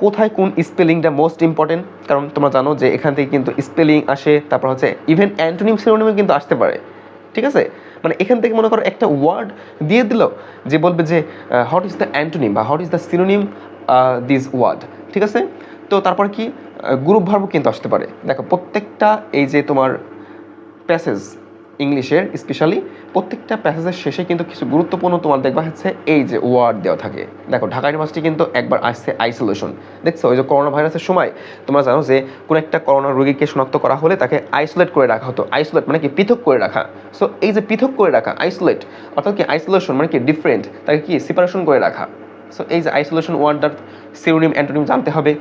Speaker 1: কোথায় কোন স্পেলিংটা মোস্ট ইম্পর্টেন্ট, কারণ তোমরা জানো যে এখান থেকে কিন্তু স্পেলিং আসে, তারপর হচ্ছে ইভেন অ্যান্টোনিম সিনোনিমও কিন্তু আসতে পারে, ঠিক আছে। মানে এখান থেকে মনে করো একটা ওয়ার্ড দিয়ে দিল যে বলবে যে হোয়াট ইজ দ্য অ্যান্টোনিম বা what is the synonym this word, ঠিক আছে। তো তারপর কি গ্রুপ ভার্বও কিন্তু আসতে পারে। দেখো প্রত্যেকটা এই যে তোমার প্যাসেজ ইংলিশের স্পেশালি প্রত্যেকটা প্যাসেজের শেষে কিন্তু কিছু গুরুত্বপূর্ণ তোমার দেখবা হচ্ছে এই যে ওয়ার্ড দেওয়া থাকে। দেখো ঢাকা ইউনিভার্সিটি কিন্তু একবার আসছে আইসোলেশন, দেখছো ওই যে করোনা ভাইরাসের সময় তোমরা জানো যে কোনো একটা করোনা রোগীকে শনাক্ত করা হলে তাকে আইসোলেট করে রাখা হতো। আইসোলেট মানে কি পৃথক করে রাখা। সো এই যে পৃথক করে রাখা আইসোলেট অর্থাৎ কি আইসোলেশন মানে কি ডিফারেন্ট, তাকে কি সেপারেশন করে রাখা। সো এই যে আইসোলেশন ওয়ার্ডটার সিনোনিম অ্যান্টোনিম জানতে হবে।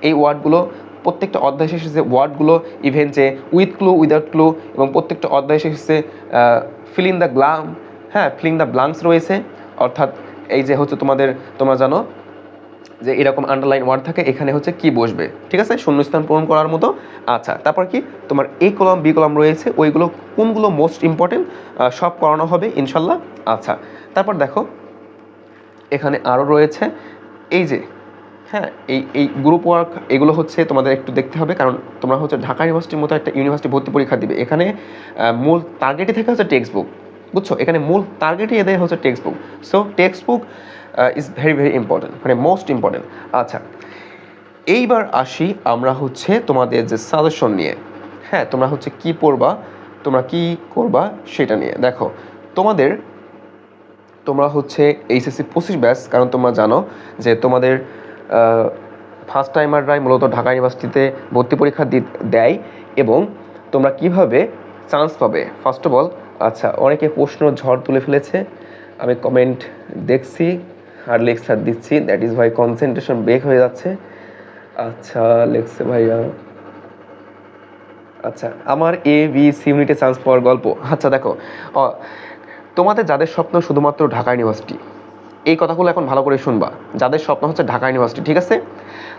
Speaker 1: এই ওয়ার্ডগুলো প্রত্যেকটা অধ্যায় শেষে যে ওয়ার্ডগুলো ইভেন যে উইথ ক্লু উইদাউট ক্লু, এবং প্রত্যেকটা অধ্যায় শেষে ফিল ইন দ্য গ্লাম, হ্যাঁ ফিলিং দ্য ব্লাঙ্কস রয়েছে। অর্থাৎ এই যে হচ্ছে তোমরা জানো যে এরকম আন্ডারলাইন ওয়ার্ড থাকে, এখানে হচ্ছে কি বসবে, ঠিক আছে, শূন্যস্থান পূরণ করার মতো। আচ্ছা তারপর কি তোমার এ কলাম বি কলাম রয়েছে, ওইগুলো কোনগুলো মোস্ট ইম্পর্টেন্ট সব করানো হবে ইনশাল্লাহ। আচ্ছা তারপর দেখো এখানে আরও রয়েছে এই যে হ্যাঁ এই গ্রুপ ওয়ার্ক, এগুলো হচ্ছে তোমাদের একটু দেখতে হবে, কারণ তোমরা হচ্ছে ঢাকা ইউনিভার্সিটির মতো একটা ইউনিভার্সিটি ভর্তি পরীক্ষা দিবে। এখানে মূল টার্গেটই থেকে হচ্ছে টেক্সট বুক, বুঝছো, এখানে মূল টার্গেটই এদের হচ্ছে text book. So text book is very very important, মানে মোস্ট ইম্পর্টেন্ট। আচ্ছা এইবার আসি আমরা হচ্ছে তোমাদের যে সাজেশন নিয়ে, হ্যাঁ তোমরা হচ্ছে কি পড়বা, তোমরা কি করবা সেটা নিয়ে। দেখো তোমরা হচ্ছে এইচএসসি 25 ব্যাচ, কারণ তোমরা জানো যে তোমাদের ফার্স্ট টাইমাররাই মূলত ঢাকা ইউনিভার্সিটিতে ভর্তি পরীক্ষা দেয়, এবং তোমরা কিভাবে চান্স পাবে ফার্স্ট অফ অল। আচ্ছা অনেকে প্রশ্ন ঝড় তুলে ফেলেছে, আমি কমেন্ট দেখছি আর লেকচার দিচ্ছি, দ্যাট ইজ ভাই কনসেন্ট্রেশন ব্রেক হয়ে যাচ্ছে। আচ্ছা লেখছে ভাইয়া, আচ্ছা আমার এ বি সি ইউনিটে চান্স পাওয়ার গল্প। আচ্ছা দেখো তোমাদের যাদের স্বপ্ন শুধুমাত্র ঢাকা ইউনিভার্সিটি, এই কথাগুলো এখন ভালো করে শুনবা, যাদের স্বপ্ন হচ্ছে ঢাকা ইউনিভার্সিটি, ঠিক আছে,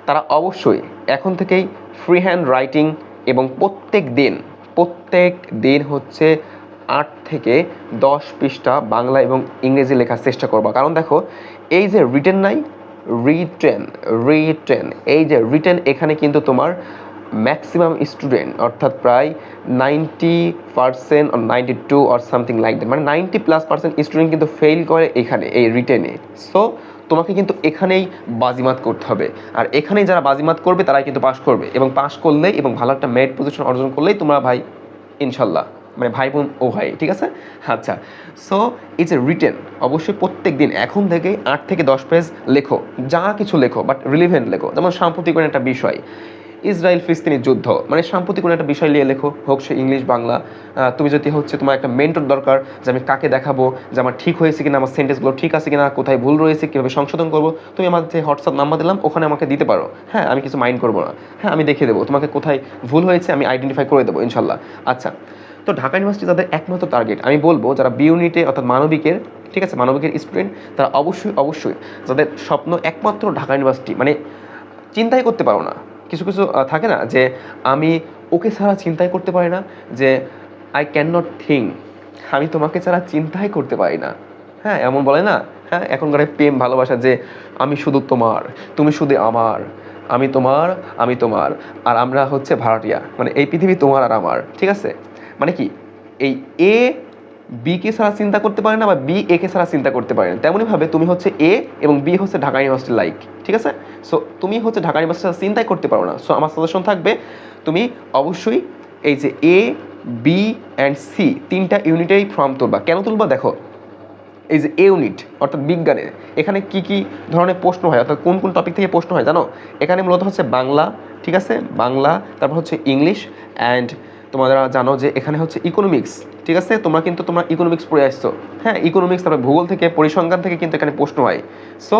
Speaker 1: তারা অবশ্যই এখন থেকেই ফ্রি হ্যান্ড রাইটিং এবং প্রত্যেক দিন হচ্ছে 8 থেকে 10 পৃষ্ঠা বাংলা এবং ইংরেজি লেখার চেষ্টা করবা। কারণ দেখো এই যে রিটেন নাই, রিটেন এই যে রিটেন, এখানে কিন্তু তোমার ম্যাক্সিমাম স্টুডেন্ট অর্থাৎ প্রায় 90% or 92 or something like that, মানে 90+% স্টুডেন্ট কিন্তু ফেল করে এখানে এই রিটেনে। সো তোমাকে কিন্তু এখানেই বাজিমাত করতে হবে, আর এখানেই যারা বাজিমাত করবে তারাই কিন্তু পাশ করবে, এবং পাশ করলেই এবং ভালো একটা মেরিট পজিশন অর্জন করলেই তোমরা ভাই ইনশাল্লাহ মানে ভাই বোন ও ভাই, ঠিক আছে। আচ্ছা সো এই যে রিটেন অবশ্যই প্রত্যেক দিন এখন থেকে 8 থেকে 10 পেজ লেখো, যা কিছু লেখো বাট রিলিভেন্ট লেখো। যেমন সাম্প্রতিক কোনো একটা বিষয়, ইসরায়েল ফিলিস্তিনের যুদ্ধ, মানে সাম্প্রতিক কোনো একটা বিষয় নিয়ে লেখো, হোক সে ইংলিশ বাংলা। তুমি যদি হচ্ছে তোমার একটা মেন্টর দরকার, যে আমি কাকে দেখাবো, যে আমার ঠিক হয়েছে কিনা, আমার সেন্টেন্সগুলো ঠিক আছে কিনা, কোথায় ভুল রয়েছে, কীভাবে সংশোধন করবো, তুমি আমার যে হোয়াটসঅ্যাপ নাম্বার দিলাম ওখানে আমাকে দিতে পারো, হ্যাঁ আমি কিছু মাইন্ড করবো না, হ্যাঁ আমি দেখিয়ে দেবো তোমাকে কোথায় ভুল হয়েছে, আমি আইডেন্টিফাই করে দেবো ইনশাল্লাহ। আচ্ছা তো ঢাকা ইউনিভার্সিটি যাদের একমাত্র টার্গেট, আমি বলবো যারা বি ইউনিটে অর্থাৎ মানবিকের, ঠিক আছে, মানবিকের স্টুডেন্ট, তারা অবশ্যই যাদের স্বপ্ন একমাত্র ঢাকা ইউনিভার্সিটি, মানে চিন্তাই করতে পারো না, কিছু থাকে না যে আমি ওকে ছাড়া চিন্তাই করতে পারি না, যে আই ক্যান নট থিঙ্ক, আমি তোমাকে ছাড়া চিন্তাই করতে পারি না, হ্যাঁ এমন বলে না, হ্যাঁ এখনকার প্রেম ভালোবাসা, যে আমি শুধু তোমার, তুমি শুধু আমার, আমি তোমার আর আমরা হচ্ছে ভাড়াটিয়া, মানে এই পৃথিবী তোমার আর আমার, ঠিক আছে। মানে কি এই এ বি কে ছাড়া চিন্তা করতে পারে না, বা বি এ কে ছাড়া চিন্তা করতে পারে না, তেমনইভাবে তুমি হচ্ছে এ এবং বি হচ্ছে ঢাকা ইউনিভার্সিটি লাইক, ঠিক আছে। সো তুমি হচ্ছে ঢাকা ইউনিভার্সিটি চিন্তাই করতে পারো না। সো আমার সাজেশন থাকবে তুমি অবশ্যই এই যে এ বি অ্যান্ড সি 3টা ইউনিটেই ফর্ম তুলবা। কেন তুলবা দেখো, এই যে এ ইউনিট অর্থাৎ বিজ্ঞানের, এখানে কি ধরনের প্রশ্ন হয়, অর্থাৎ কোন টপিক থেকে প্রশ্ন হয় জানো, এখানে মূলত হচ্ছে বাংলা, ঠিক আছে, বাংলা, তারপর হচ্ছে ইংলিশ, অ্যান্ড তোমরা জানো যে এখানে হচ্ছে ইকোনমিক্স, ঠিক আছে, তোমরা ইকোনমিক্স পড়ে আসছো, হ্যাঁ ইকোনমিক্স, তারপর ভূগোল থেকে, পরিসংখ্যান থেকে কিন্তু এখানে প্রশ্ন হয়। সো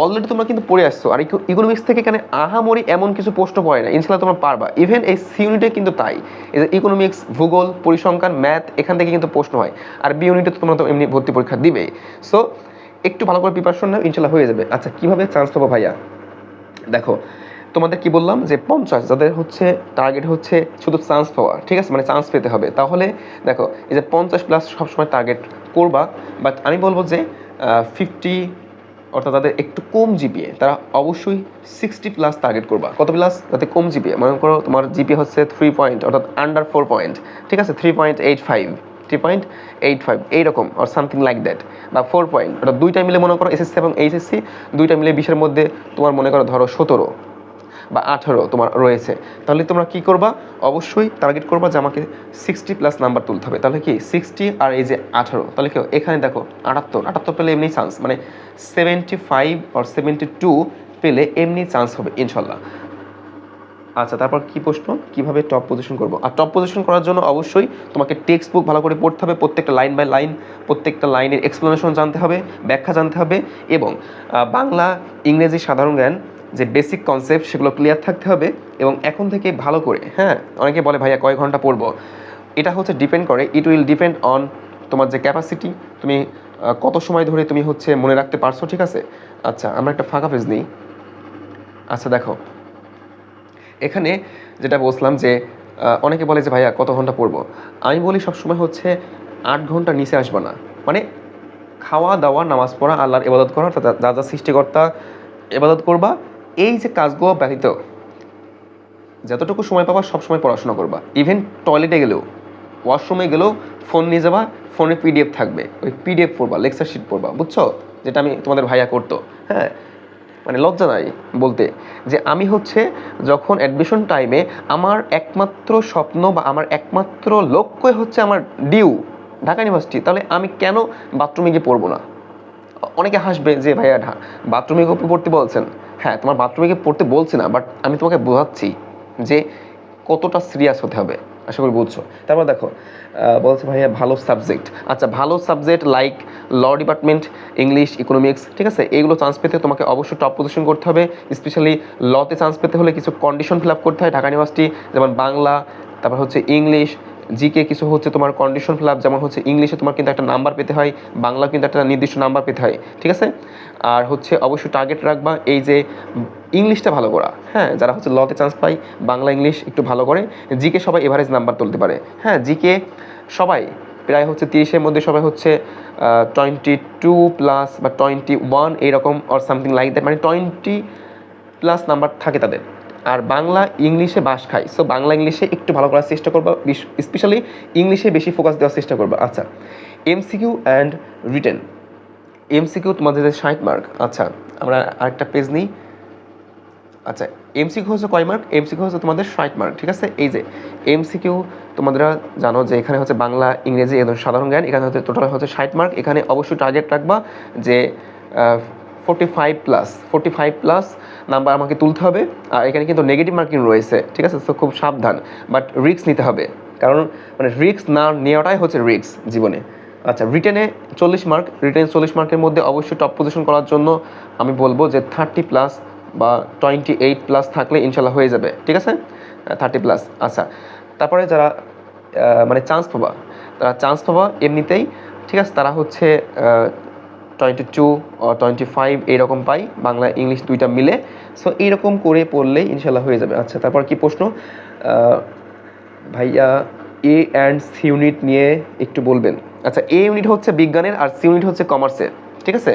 Speaker 1: অলরেডি তোমরা কিন্তু পড়ে আসছো, আর ইকোনমিক্স থেকে এখানে আহামরি এমন কিছু প্রশ্ন পড়ে না, ইনশাল্লাহ তোমরা পারবা। ইভেন এই সি ইউনিটে কিন্তু তাই, এই যে ইকোনমিক্স, ভূগোল, পরিসংখ্যান, ম্যাথ, এখান থেকে কিন্তু প্রশ্ন হয়, আর বি ইউনিটে তোমরা তো এমনি ভর্তি পরীক্ষা দিবে। সো একটু ভালো করে প্রিপারেশন নাও, ইনশাল্লাহ হয়ে যাবে। আচ্ছা কীভাবে চান্স পাবো ভাইয়া, দেখো তোমাদের কি বললাম যে 50 যাদের হচ্ছে টার্গেট হচ্ছে শুধু চান্স পাওয়া, ঠিক আছে, মানে চান্স পেতে হবে, তাহলে দেখো এই যে 50+ সবসময় টার্গেট করবা, বাট আমি বলবো যে 50 অর্থাৎ তাদের একটু কম জিপিএ, তারা অবশ্যই 60+ টার্গেট করবা। কত প্লাস? যাতে কম জিপিএ, মনে করো তোমার জিপিএ হচ্ছে 3 পয়েন্ট, অর্থাৎ আন্ডার 4 পয়েন্ট, ঠিক আছে, 3.85 এইরকম অর সামথিং লাইক দ্যাট, বা 4 পয়েন্ট, অর্থাৎ দুইটা মিলে মনে করো এসএসসি এবং এইচএসসি দুইটা মিলে 20-এর মধ্যে তোমার মনে করো ধরো 17 বা 18 তোমার রয়েছে, তাহলে তোমরা কি করবা? অবশ্যই টার্গেট করবা যে আমাকে 60+ নাম্বার তুলতে হবে। তাহলে কি 60 আর এই যে 18, তাহলে কি এখানে দেখো 78 পেলে এমনি চান্স, মানে 75 আর 72 পেলে এমনি চান্স হবে ইনশাল্লাহ। আচ্ছা, তারপর কি প্রশ্ন, কিভাবে টপ পজিশন করব? আর টপ পজিশন করার জন্য অবশ্যই তোমাকে টেক্সট বুক ভালো করে পড়তে হবে, প্রত্যেকটা লাইন বাই লাইন, প্রত্যেকটা লাইনের এক্সপ্লেনেশন জানতে হবে, ব্যাখ্যা জানতে হবে, এবং বাংলা ইংরেজি সাধারণ জ্ঞান যে বেসিক কনসেপ্ট সেগুলো ক্লিয়ার থাকতে হবে। এবং এখন থেকে ভালো করে, হ্যাঁ, অনেকে বলে ভাইয়া কয় ঘন্টা পড়বো, এটা হচ্ছে ডিপেন্ড করে, ইট উইল ডিপেন্ড অন তোমার যে ক্যাপাসিটি, তুমি কত সময় ধরে তুমি হচ্ছে মনে রাখতে পারছো, ঠিক আছে। আচ্ছা, আমরা একটা ফাঁকা পেজ নিই। আচ্ছা দেখো, এখানে যেটা বলছিলাম যে অনেকে বলে যে ভাইয়া কত ঘন্টা পড়বো, আমি বলি সবসময় হচ্ছে 8 ঘন্টার নিচে আসবে না। মানে খাওয়া দাওয়া, নামাজ পড়া, আল্লাহর ইবাদত করা, যা যা সৃষ্টিকর্তা ইবাদত করবা, এই যে কাজগুলো ব্যতীত যতটুকু সময় পাবা সবসময় পড়াশোনা করবা। ইভেন টয়লেটে গেলেও, ওয়াশরুমে গেলেও ফোন নিয়ে যাবা, ফোনে পিডিএফ থাকবে, ওই পিডিএফ পড়বা, লেকচার শিট পড়বা, বুঝছো? যেটা আমি তোমাদের ভাইয়া করতো, হ্যাঁ, মানে লজ্জা নাই বলতে যে আমি হচ্ছে যখন অ্যাডমিশন টাইমে আমার একমাত্র স্বপ্ন বা আমার একমাত্র লক্ষ্যই হচ্ছে আমার ডিউ ঢাকা ইউনিভার্সিটি, তাহলে আমি কেন বাথরুমে গিয়ে পড়বো না? অনেকে হাসবে যে ভাইয়া বাথরুমে গিয়ে পড়তে বলছেন। হ্যাঁ, তোমার বাথরুমে গিয়ে পড়তে বলছি না, বাট আমি তোমাকে বোঝাচ্ছি যে কতটা সিরিয়াস হতে হবে, আশা করি বুঝছো। তারপর দেখো বলছে ভাইয়া ভালো সাবজেক্ট। আচ্ছা, ভালো subject like law department, English, economics, ঠিক আছে, এইগুলো চান্স পেতে তোমাকে অবশ্যই টপ পজিশন করতে হবে। স্পেশালি লতে চান্স পেতে হলে কিছু কন্ডিশন ফিল আপ করতে হয় ঢাকা ইউনিভার্সিটি, যেমন বাংলা, তারপর হচ্ছে ইংলিশ, জিকে কিছু হচ্ছে তোমার কন্ডিশন ফিল আপ, যেমন হচ্ছে ইংলিশে তোমার কিন্তু একটা নাম্বার পেতে হয়, বাংলা কিন্তু একটা নির্দিষ্ট নাম্বার পেতে হয়, ঠিক আছে। আর হচ্ছে অবশ্যই টার্গেট রাখবা এই যে ইংলিশটা ভালো করা, হ্যাঁ, যারা হচ্ছে লতে চান্স পায় বাংলা ইংলিশ একটু ভালো করে। জিকে সবাই এভারেজ নাম্বার তুলতে পারে, হ্যাঁ, জিকে সবাই প্রায় হচ্ছে 30-এর মধ্যে সবাই হচ্ছে 22+ বা 21 এইরকম অর সামথিং লাইক দ্যাট, মানে 20+ নাম্বার থাকে তাদের। আর বাংলা ইংলিশে বাস খায়, সো বাংলা ইংলিশে একটু ভালো করার চেষ্টা করবা, স্পেশালি ইংলিশে বেশি ফোকাস দেওয়ার চেষ্টা করবা। আচ্ছা, এমসিকিউ অ্যান্ড রিটেন। এমসিকিউ তোমাদের 60 মার্ক। আচ্ছা, আমরা আরেকটা পেজ নিই। আচ্ছা, এমসিকিউ হচ্ছে কয় মার্ক? এমসিকিউ হচ্ছে তোমাদের 60 মার্ক, ঠিক আছে। এই যে এমসিকিউ তোমরা জানো যে এখানে হচ্ছে বাংলা, ইংরেজি এবং সাধারণ জ্ঞান, এখানে হচ্ছে টোটাল হচ্ছে 60 মার্ক। এখানে অবশ্যই টার্গেট রাখবা যে 45+ নাম্বার আমাকে তুলতে হবে। আর এখানে কিন্তু নেগেটিভ মার্কিং রয়েছে, ঠিক আছে, তো খুব সাবধান, বাট রিস্ক নিতে হবে, কারণ মানে রিস্ক না নেওয়াটাই হচ্ছে রিস্ক জীবনে। আচ্ছা, রিটেনে 40 মার্ক, রিটেন 40 মার্কের মধ্যে অবশ্যই টপ পজিশন করার জন্য আমি বলবো যে 30+ বা 28+ থাকলে ইনশাল্লাহ হয়ে যাবে, ঠিক আছে, 30+। আচ্ছা, তারপরে যারা মানে চান্স পাবা এমনিতেই, ঠিক আছে, তারা হচ্ছে 22 ও 25 এইরকম পাই, বাংলা ইংলিশ দুইটা মিলে। সো এইরকম করে পড়লেই ইনশাল্লাহ হয়ে যাবে। আচ্ছা, তারপর কি প্রশ্ন ভাইয়া, এ অ্যান্ড সি ইউনিট নিয়ে একটু বলবেন? আচ্ছা, এ ইউনিট হচ্ছে বিজ্ঞানের আর সি ইউনিট হচ্ছে কমার্সের, ঠিক আছে।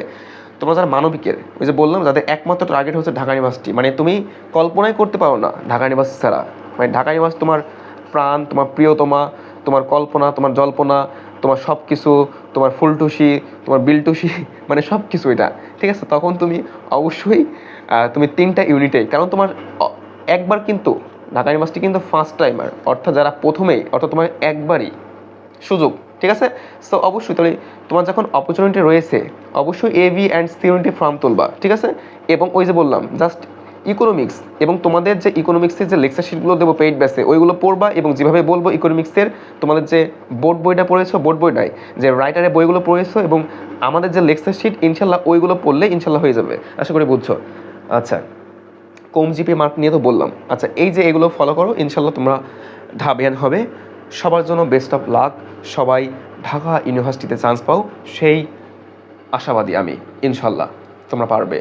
Speaker 1: তোমরা যারা মানবিকের, ওই যে বললাম যাদের একমাত্র টার্গেট হচ্ছে ঢাকা ইউনিভার্সিটি, মানে তুমি কল্পনাই করতে পারো না ঢাকা ইউনিভার্সিটি ছাড়া, মানে ঢাকা ইউনিভার্সিটি তোমার প্রাণ, তোমার প্রিয়তমা, তোমার কল্পনা, তোমার জল্পনা, তোমার সব কিছু, তোমার ফুলটুসি, তোমার বিলটুসি, মানে সব কিছু এটা, ঠিক আছে। তখন তুমি অবশ্যই তুমি 3টা ইউনিটেই, কারণ তোমার একবার কিন্তু ঢাকা ইউনিভার্সিটি কিন্তু ফার্স্ট টাইমার, অর্থাৎ যারা প্রথমেই, অর্থাৎ তোমার একবারই সুযোগ, ঠিক আছে। সো অবশ্যই তাহলে তোমার যখন অপরচুনিটি রয়েছে অবশ্যই A B and C unity form তুলবা, ঠিক আছে। এবং ওই যে বললাম জাস্ট ইকোনমিক্স, এবং তোমাদের যে ইকোনমিক্সের যে লেকচার শিটগুলো দেবো পেইড ব্যাচে, ওইগুলো পড়বা, এবং যেভাবে বলবো ইকোনমিক্সের তোমাদের যে বোর্ড বইটা পড়েছো, বোর্ড বইটাই যে রাইটারের বইগুলো পড়েছো, এবং আমাদের যে লেকচার শিট ইনশাল্লাহ ওইগুলো পড়লে ইনশাল্লাহ হয়ে যাবে, আশা করি বুঝছো। আচ্ছা, কম জিপি মার্ক নিয়ে তো বললাম। আচ্ছা, এই যে এগুলো ফলো করো, ইনশাল্লাহ তোমরা ঢাবিয়ান হবে। সবার জন্য বেস্ট অফ লাক, সবাই ঢাকা ইউনিভার্সিটিতে চান্স পাও, সেই আশাবাদী আমি, ইনশাল্লাহ তোমরা পারবে।